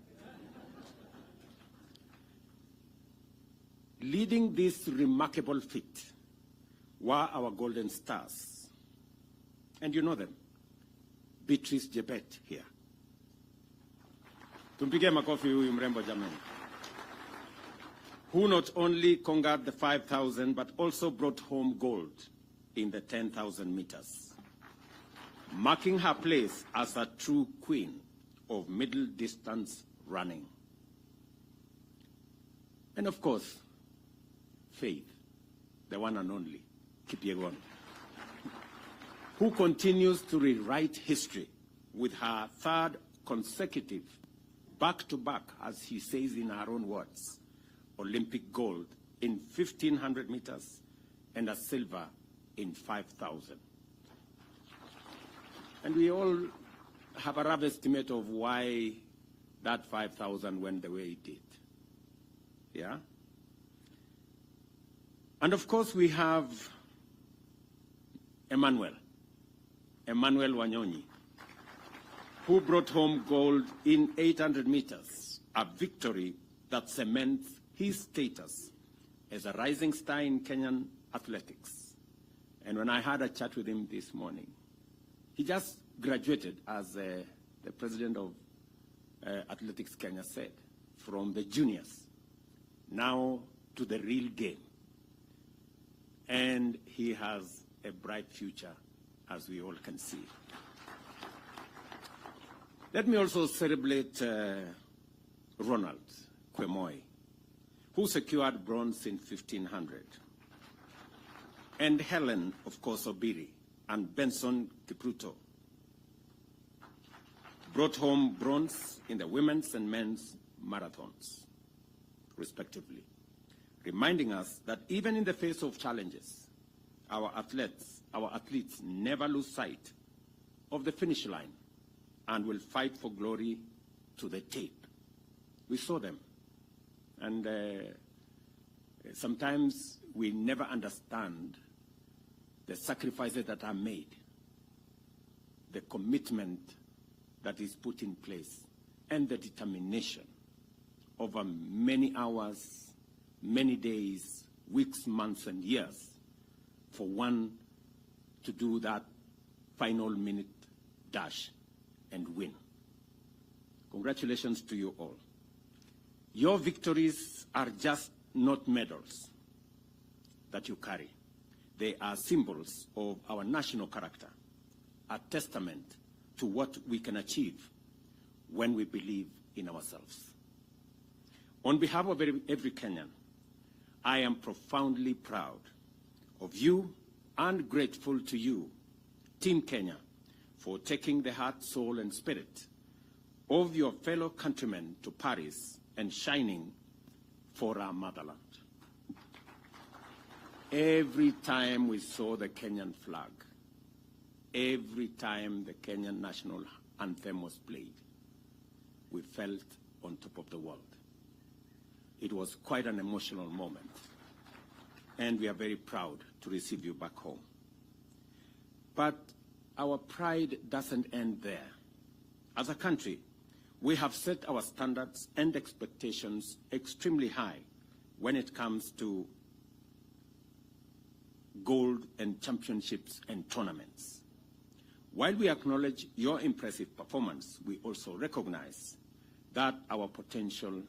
Leading this remarkable feat were our golden stars. And you know them. Beatrice Jebet here. Tumpige makofi huyu mrembo jamani. Who not only conquered the 5,000, but also brought home gold in the 10,000 meters, marking her place as a true queen of middle distance running. And of course, Faith, the one and only, Kipyegon, who continues to rewrite history with her 3rd consecutive back-to-back, as he says in her own words, Olympic gold in 1,500 meters and a silver in 5,000. And we all have a rough estimate of why that 5,000 went the way it did. Yeah? And of course, we have Emmanuel Wanyonyi, who brought home gold in 800 meters, a victory that cements his status as a rising star in Kenyan athletics. And when I had a chat with him this morning, he just graduated, as the president of Athletics Kenya said, from the juniors now to the real game. And he has a bright future, as we all can see. Let me also celebrate Ronald Kwemoy, who secured bronze in 1,500. And Helen, of course, Obiri, and Benson Kipruto brought home bronze in the women's and men's marathons, respectively, reminding us that even in the face of challenges, our athletes never lose sight of the finish line and will fight for glory to the tape. We saw them. And sometimes we never understand the sacrifices that are made, the commitment that is put in place, and the determination over many hours, many days, weeks, months, and years for one to do that final minute dash and win. Congratulations to you all. Your victories are just not medals that you carry. They are symbols of our national character, a testament to what we can achieve when we believe in ourselves. On behalf of every Kenyan, I am profoundly proud of you and grateful to you, Team Kenya, for taking the heart, soul, and spirit of your fellow countrymen to Paris and shining for our motherland. Every time we saw the Kenyan flag, every time the Kenyan national anthem was played, we felt on top of the world. It was quite an emotional moment, and we are very proud to receive you back home. But our pride doesn't end there. As a country, we have set our standards and expectations extremely high when it comes to gold and championships and tournaments. While we acknowledge your impressive performance, we also recognize that our potential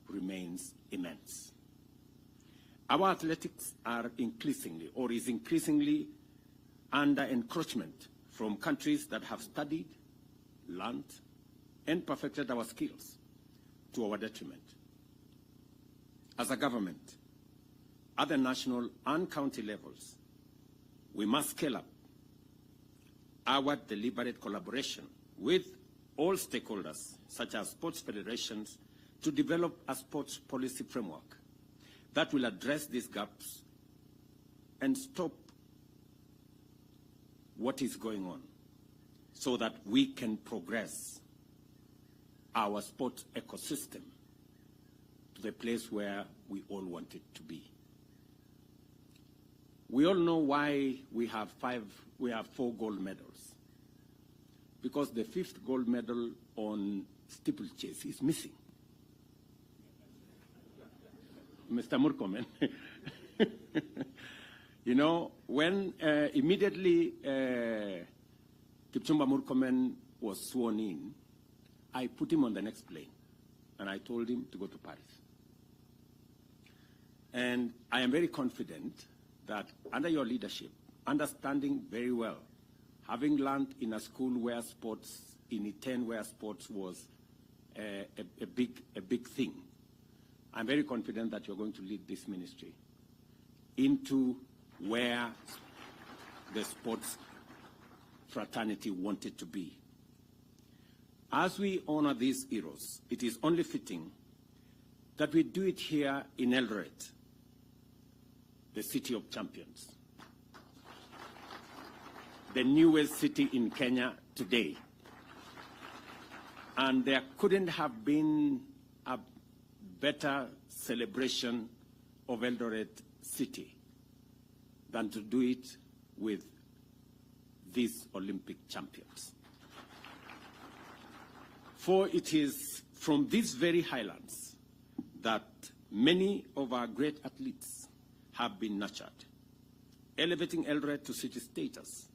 remains immense. Our athletics are is increasingly under encroachment from countries that have studied, learned, and perfected our skills to our detriment. As a government, at the national and county levels, we must scale up our deliberate collaboration with all stakeholders, such as sports federations, to develop a sports policy framework that will address these gaps and stop what is going on so that we can progress our sports ecosystem to the place where we all want it to be. We all know why we have 4 gold medals. Because the 5th gold medal on steeplechase is missing. Mr. Murkomen, you know, when immediately Kipchumba Murkomen was sworn in, I put him on the next plane, and I told him to go to Paris. And I am very confident that under your leadership, understanding very well, having learned in a school where sports, in Iten where sports was a big thing, I'm very confident that you're going to lead this ministry into where the sports fraternity wanted to be. As we honor these heroes, it is only fitting that we do it here in Eldoret, the city of champions, the newest city in Kenya today. And there couldn't have been a better celebration of Eldoret city than to do it with these Olympic champions. For it is from these very highlands that many of our great athletes have been nurtured. Elevating Eldoret to city status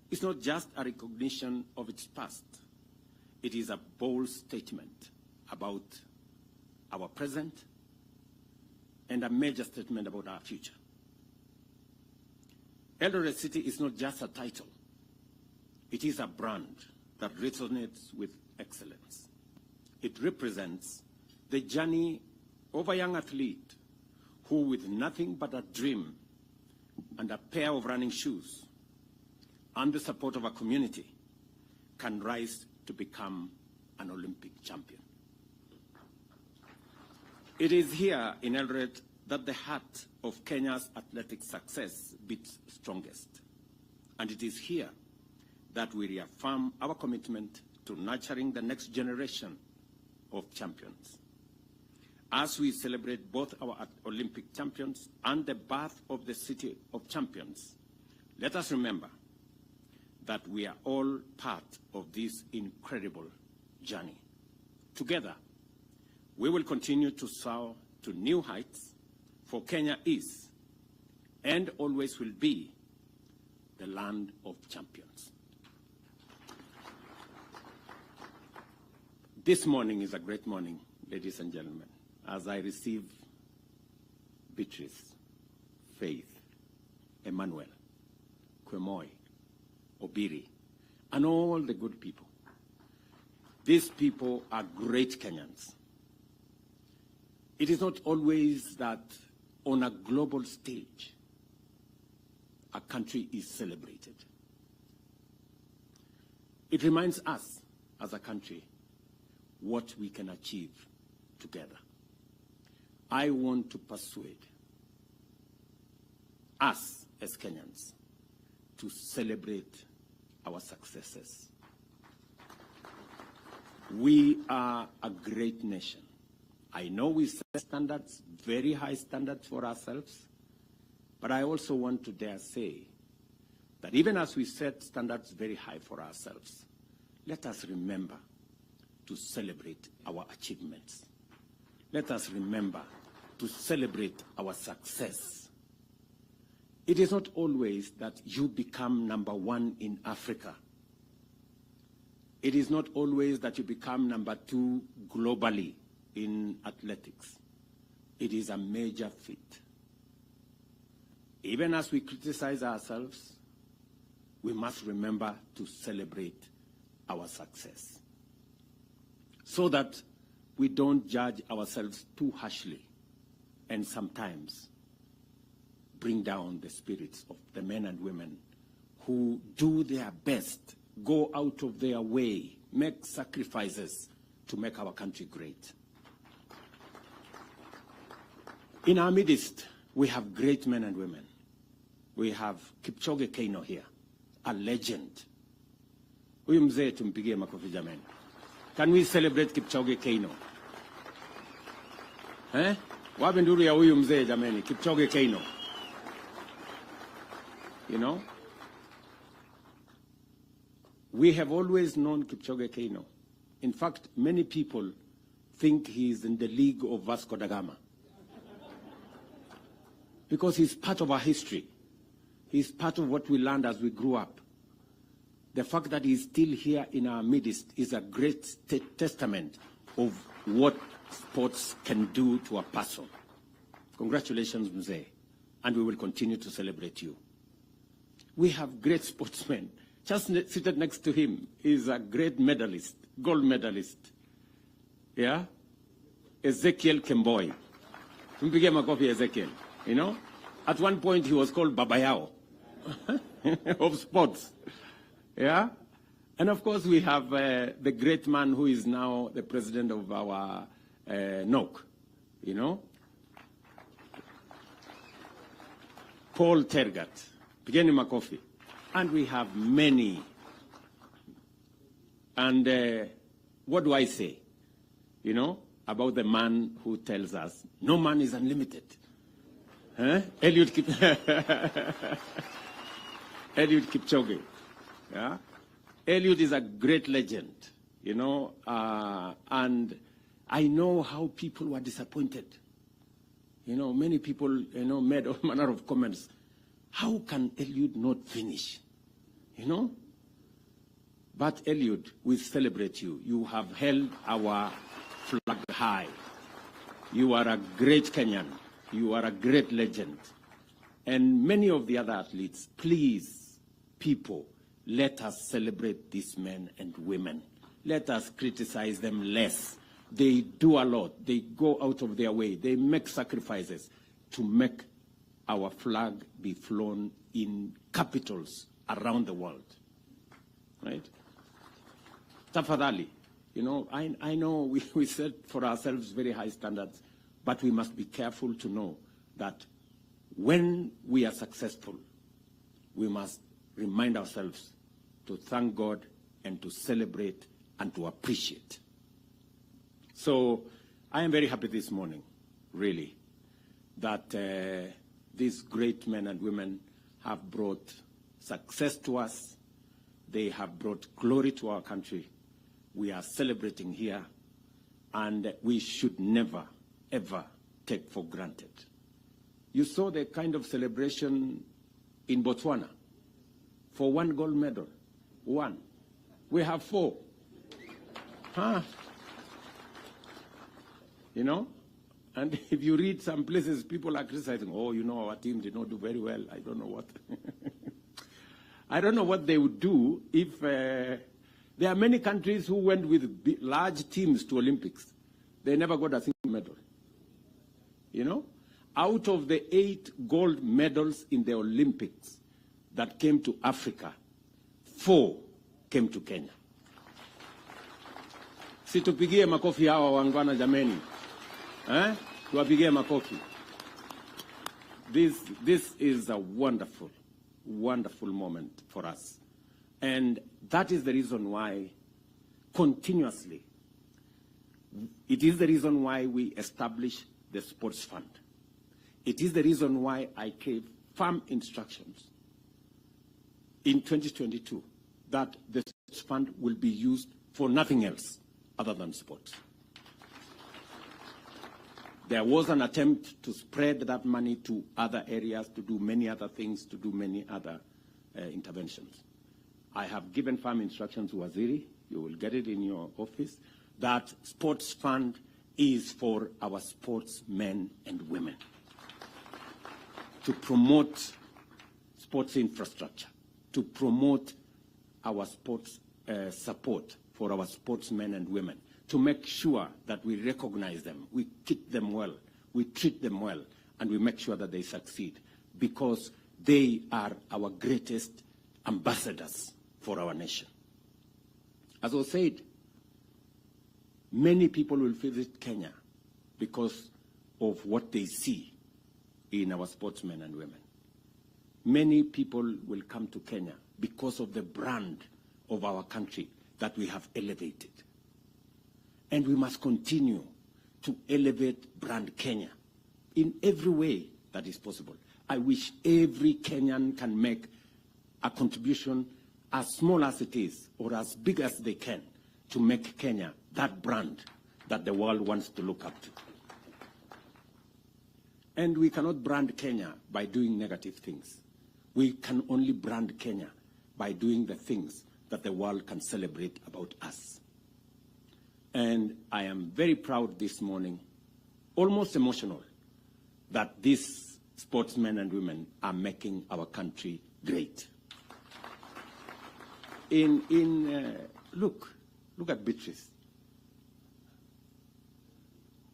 is not just a recognition of its past. It is a bold statement about our present and a major statement about our future. Eldoret City is not just a title. It is a brand that resonates with excellence. It represents the journey of a young athlete who, with nothing but a dream and a pair of running shoes and the support of a community, can rise to become an Olympic champion. It is here in Eldoret that the heart of Kenya's athletic success beats strongest. And it is here that we reaffirm our commitment to nurturing the next generation of champions. As we celebrate both our Olympic champions and the birth of the city of champions, let us remember that we are all part of this incredible journey. Together, we will continue to soar to new heights, for Kenya is and always will be the land of champions. This morning is a great morning, ladies and gentlemen, as I receive Beatrice, Faith, Emmanuel, Kwemoy, Obiri, and all the good people. These people are great Kenyans. It is not always that on a global stage, a country is celebrated. It reminds us as a country what we can achieve together. I want to persuade us as Kenyans to celebrate our successes. We are a great nation. I know we set standards, very high standards for ourselves, but I also want to dare say that even as we set standards very high for ourselves, let us remember to celebrate our achievements. Let us remember to celebrate our success. It is not always that you become number one in Africa. It is not always that you become number two globally in athletics. It is a major feat. Even as we criticize ourselves, we must remember to celebrate our success so that we don't judge ourselves too harshly and sometimes bring down the spirits of the men and women who do their best, go out of their way, make sacrifices to make our country great. In our midst, we have great men and women. We have Kipchoge Keino here, a legend. Huyu mzee tumpigie makofi jamani. Can we celebrate Kipchoge Keino? Wapi nduru ya huyu mzee jamani, Kipchoge Keino. You know? We have always known Kipchoge Keino. In fact, many people think he is in the league of Vasco da Gama. Because he's part of our history. He's part of what we learned as we grew up. The fact that he's still here in our midst is a great testament of what sports can do to a person. Congratulations, Mzee. And we will continue to celebrate you. We have great sportsmen. Just seated next to him is a great medalist, gold medalist. Yeah? Ezekiel Kemboi. Mpige makofi Ezekiel. You know? At one point he was called Babayao of sports. Yeah? And of course we have the great man who is now the president of our NOC. You know? Paul Tergat. Pigeni makofi. And we have many. And what do I say? You know, about the man who tells us, no man is unlimited. Eliud Kipchoge. Yeah? Eliud is a great legend, you know, and I know how people were disappointed. You know, many people, you know, made all manner of comments. How can Eliud not finish? You know? But Eliud, we celebrate you. You have held our flag high. You are a great Kenyan. You are a great legend. And many of the other athletes, please, people, let us celebrate these men and women. Let us criticize them less. They do a lot. They go out of their way. They make sacrifices to make our flag be flown in capitals around the world. Right? Tafadhali, you know, I know we set for ourselves very high standards, but we must be careful to know that when we are successful, we must remind ourselves to thank God and to celebrate and to appreciate. So I am very happy this morning, really, that these great men and women have brought success to us. They have brought glory to our country. We are celebrating here, and we should never, ever take for granted. You saw the kind of celebration in Botswana for one gold medal. One. We have 4. you know. And if you read some places, people are criticizing, oh, you know, our team did not do very well. I don't know what. I don't know what they would do if there are many countries who went with large teams to Olympics. They never got a single medal. You know, out of the 8 gold medals in the Olympics that came to Africa, 4 came to Kenya. Situpigie makofi hawa wangwana jameni. Tuwapigie makofi. This is a wonderful, wonderful moment for us. And that is the reason why continuously, it is the reason why we establish the sports fund. It is the reason why I gave firm instructions in 2022 that the sports fund will be used for nothing else other than sports. There was an attempt to spread that money to other areas, to do many other things, to do many other interventions. I have given firm instructions to Waziri, you will get it in your office, that sports fund is for our sportsmen and women, to promote sports infrastructure, to promote our sports support for our sportsmen and women, to make sure that we recognize them, we keep them well, we treat them well, and we make sure that they succeed, because they are our greatest ambassadors for our nation. As I said, many people will visit Kenya because of what they see in our sportsmen and women. Many people will come to Kenya because of the brand of our country that we have elevated. And we must continue to elevate brand Kenya in every way that is possible. I wish every Kenyan can make a contribution, as small as it is, or as big as they can, to make Kenya that brand that the world wants to look up to. And we cannot brand Kenya by doing negative things. We can only brand Kenya by doing the things that the world can celebrate about us. And I am very proud this morning, almost emotional, that these sportsmen and women are making our country great. Look at Beatrice.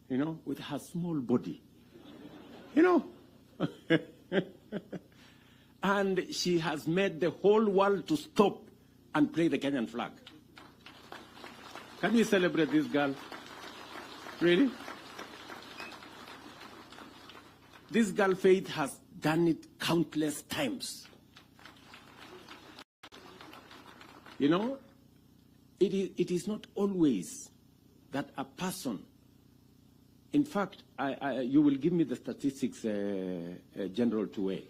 You know, with her small body. You know. And she has made the whole world to stop and play the Kenyan flag. Can we celebrate this girl? Really? This girl, Faith, has done it countless times. You know, it is not always that a person, in fact, you will give me the statistics, General Tuwe,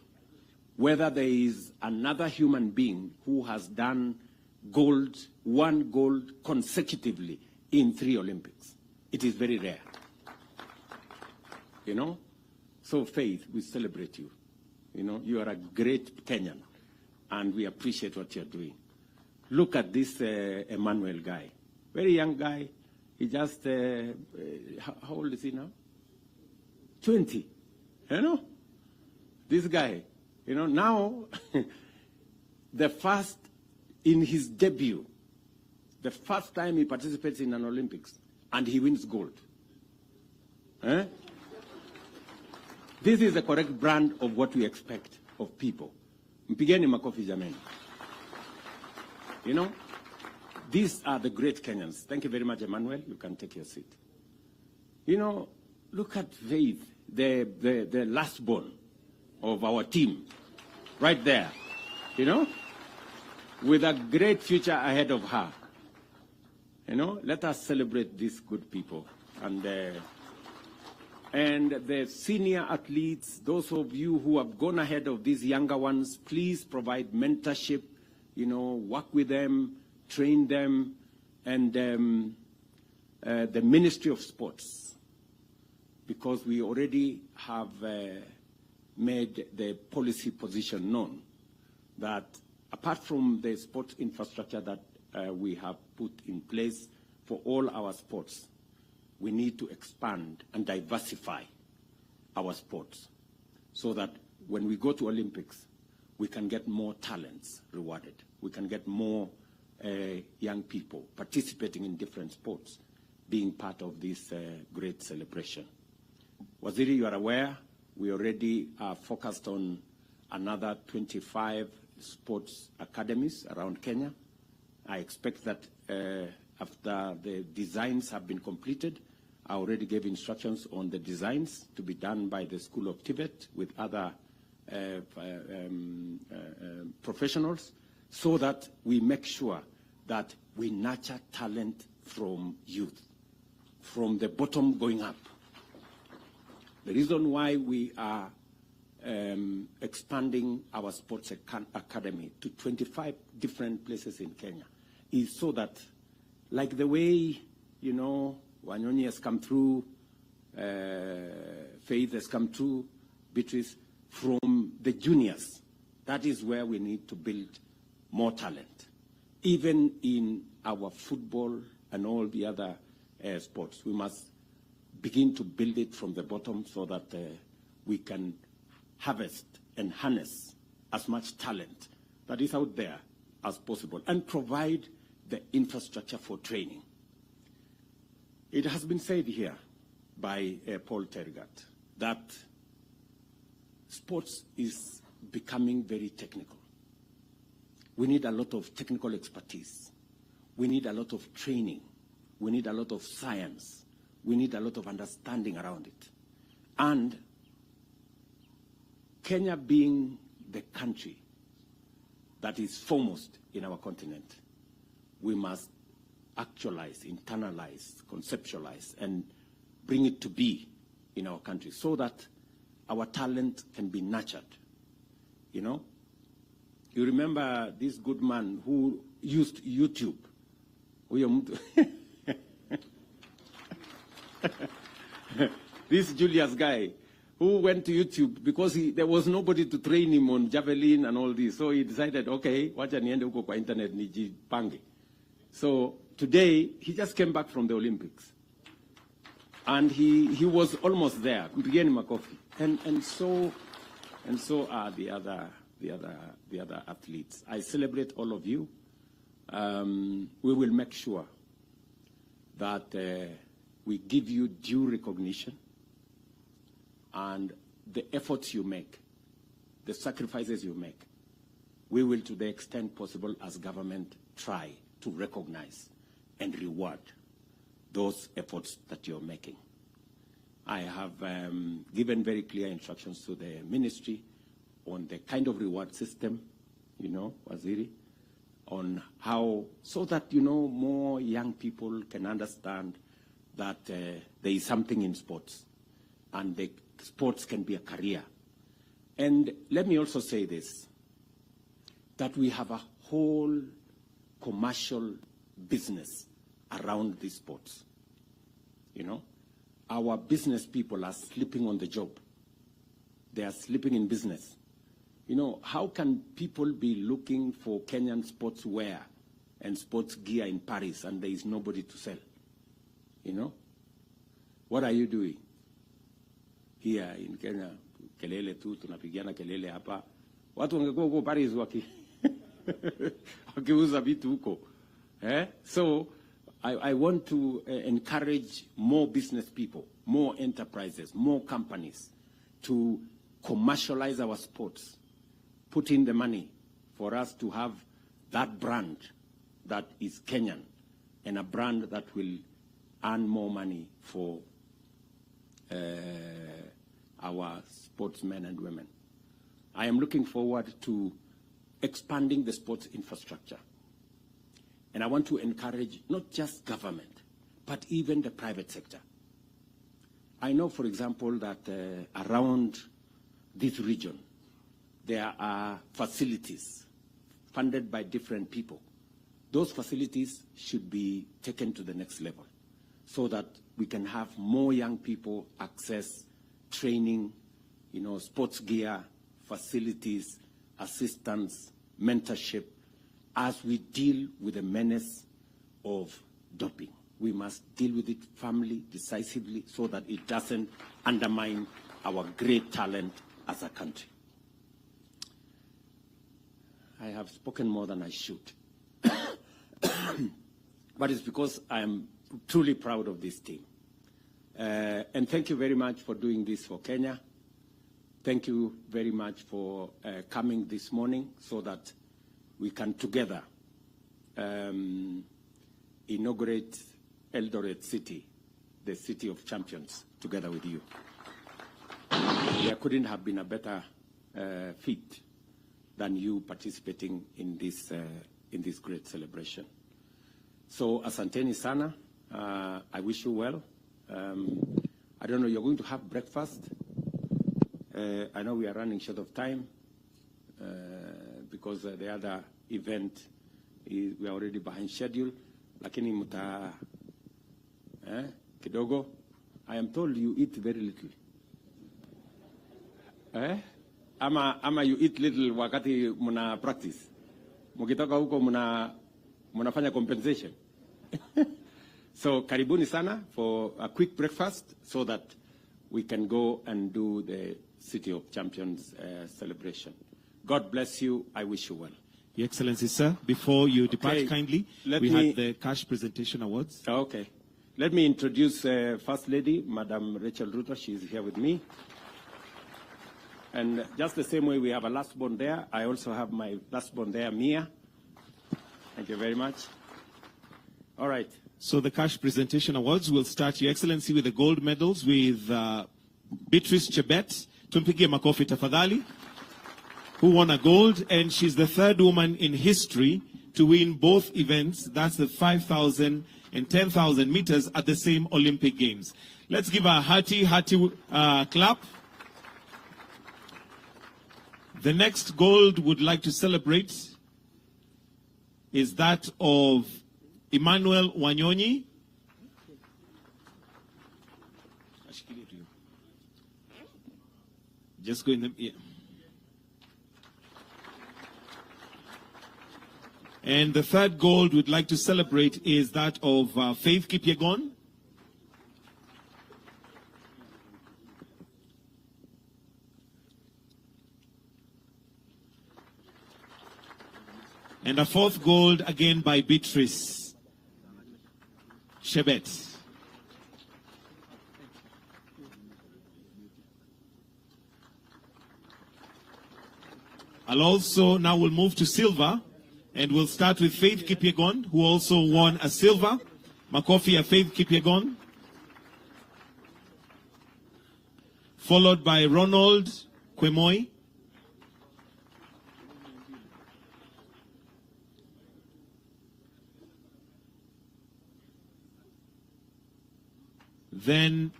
whether there is another human being who has done one gold consecutively in 3 Olympics. It is very rare. You know? So, Faith, we celebrate you. You know, you are a great Kenyan, and we appreciate what you're doing. Look at this Emmanuel guy. Very young guy. He just, how old is he now? 20. You know? This guy, you know, now, in his debut, the first time he participates in an Olympics, and he wins gold. This is the correct brand of what we expect of people. Mpigeni makofi jameni. You know, these are the great Kenyans. Thank you very much, Emmanuel. You can take your seat. You know, look at Faith, the last born of our team, right there. You know, with a great future ahead of her. You know, let us celebrate these good people. And the senior athletes, those of you who have gone ahead of these younger ones, please provide mentorship, you know, work with them, train them, and the Ministry of Sports, because we already have made the policy position known that apart from the sports infrastructure that we have put in place for all our sports, we need to expand and diversify our sports so that when we go to Olympics, we can get more talents rewarded. We can get more young people participating in different sports, being part of this great celebration. Waziri, you are aware, we already are focused on another 25 sports academies around Kenya. I expect that after the designs have been completed, I already gave instructions on the designs to be done by the School of Tibet with other professionals, so that we make sure that we nurture talent from youth, from the bottom going up. The reason why we are expanding our sports academy to 25 different places in Kenya is so that, like the way, you know, Wanyonyi has come through, Faith has come through, Beatrice, from the juniors, that is where we need to build more talent, even in our football and all the other sports. We must begin to build it from the bottom so that we can harvest and harness as much talent that is out there as possible and provide the infrastructure for training. It has been said here by Paul Tergat that sports is becoming very technical. We need a lot of technical expertise. We need a lot of training. We need a lot of science. We need a lot of understanding around it. And Kenya being the country that is foremost in our continent, we must actualize, internalize, conceptualize, and bring it to be in our country so that our talent can be nurtured. You know, you remember this good man who used YouTube. This Julius guy who went to YouTube because there was nobody to train him on javelin and all this. So he decided, okay, wacha niende huko kwa internet nijipange. So today, he just came back from the Olympics. And he was almost there. Mpigeni makofi. And so are the other athletes. I celebrate all of you. We will make sure that we give you due recognition, and the efforts you make, the sacrifices you make, we will, to the extent possible as government, try to recognize and reward those efforts that you're making. I have given very clear instructions to the ministry on the kind of reward system, you know, Waziri, on how, so that, you know, more young people can understand that there is something in sports, and the sports can be a career. And let me also say this, that we have a whole commercial business around these sports. You know, our business people are sleeping on the job. They are sleeping in business. You know, how can people be looking for Kenyan sportswear and sports gear in Paris and there is nobody to sell? You know, what are you doing here in Kenya? Kelele tu, tunapigiana kelele hapa. Watu wangekuwa huko Paris wakiuza vitu huko. So I want to encourage more business people, more enterprises, more companies to commercialize our sports, put in the money for us to have that brand that is Kenyan and a brand that will earn more money for our sportsmen and women. I am looking forward to expanding the sports infrastructure. And I want to encourage not just government, but even the private sector. I know, for example, that around this region, there are facilities funded by different people. Those facilities should be taken to the next level so that we can have more young people access training, you know, sports gear, facilities, assistance, mentorship, as we deal with the menace of doping. we must deal with it firmly, decisively, so that it doesn't undermine our great talent as a country. I have spoken more than I should. But it's because I am truly proud of this team. And thank you very much for doing this for Kenya. Thank you very much for coming this morning so that we can together inaugurate Eldoret City, the city of champions, together with you. There couldn't have been a better feat than you participating in this great celebration. So, asanteni sana. I wish you well. I don't know, you're going to have breakfast. I know we are running short of time because the other event, we are already behind schedule. Lakini muta kidogo. I am told you eat very little. Ama you eat little wakati muna practice. Mukitoka huko munafanya compensation. So karibuni sana for a quick breakfast so that we can go and do the City of Champions celebration. God bless you. I wish you well. Your Excellency, sir, before you depart kindly, we had the cash presentation awards. Okay. Let me introduce First Lady, Madam Rachel Ruto. She's here with me. And just the same way we have a last born there, I also have my last born there, Mia. Thank you very much. All right. So the cash presentation awards will start, Your Excellency, with the gold medals with Beatrice Chebet. Tumpigie makofi tafadhali, who won a gold, and she's the third woman in history to win both events. That's the 5,000 and 10,000 meters at the same Olympic Games. Let's give a hearty clap. The next gold would like to celebrate is that of Emmanuel Wanyonyi. Just go in the... Yeah. And the third gold we'd like to celebrate is that of Faith Kipyegon. And a fourth gold again by Beatrice Chebet. Now we'll move to silver, and we'll start with Faith Kipyegon, who also won a silver. Makofi ya Faith Kipyegon. Followed by Ronald Kwemoi. Then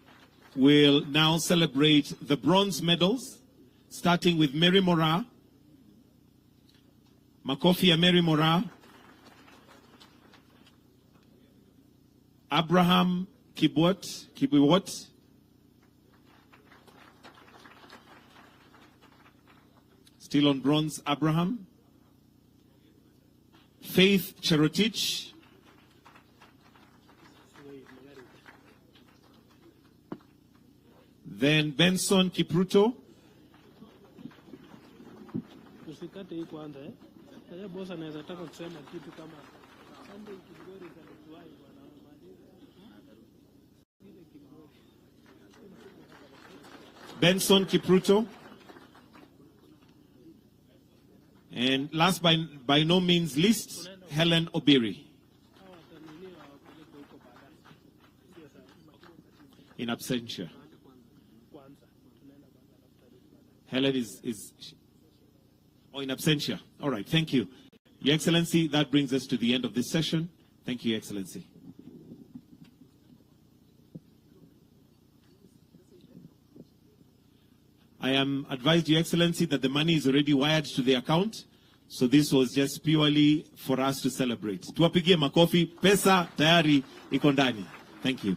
we'll now celebrate the bronze medals, starting with Mary Mora. Makofi ya Mary Mora. Abraham Kibiwot. Still on bronze, Abraham. Faith Cherotich. Then Benson Kipruto. Benson Kipruto. And last by no means least, Helen Obiri. In absentia. Helen is in absentia. All right, thank you. Your Excellency, that brings us to the end of this session. Thank you, Your Excellency. I am advised, Your Excellency, that the money is already wired to the account. So this was just purely for us to celebrate. Tuwapigie makofi, pesa tayari iko ndani. Thank you.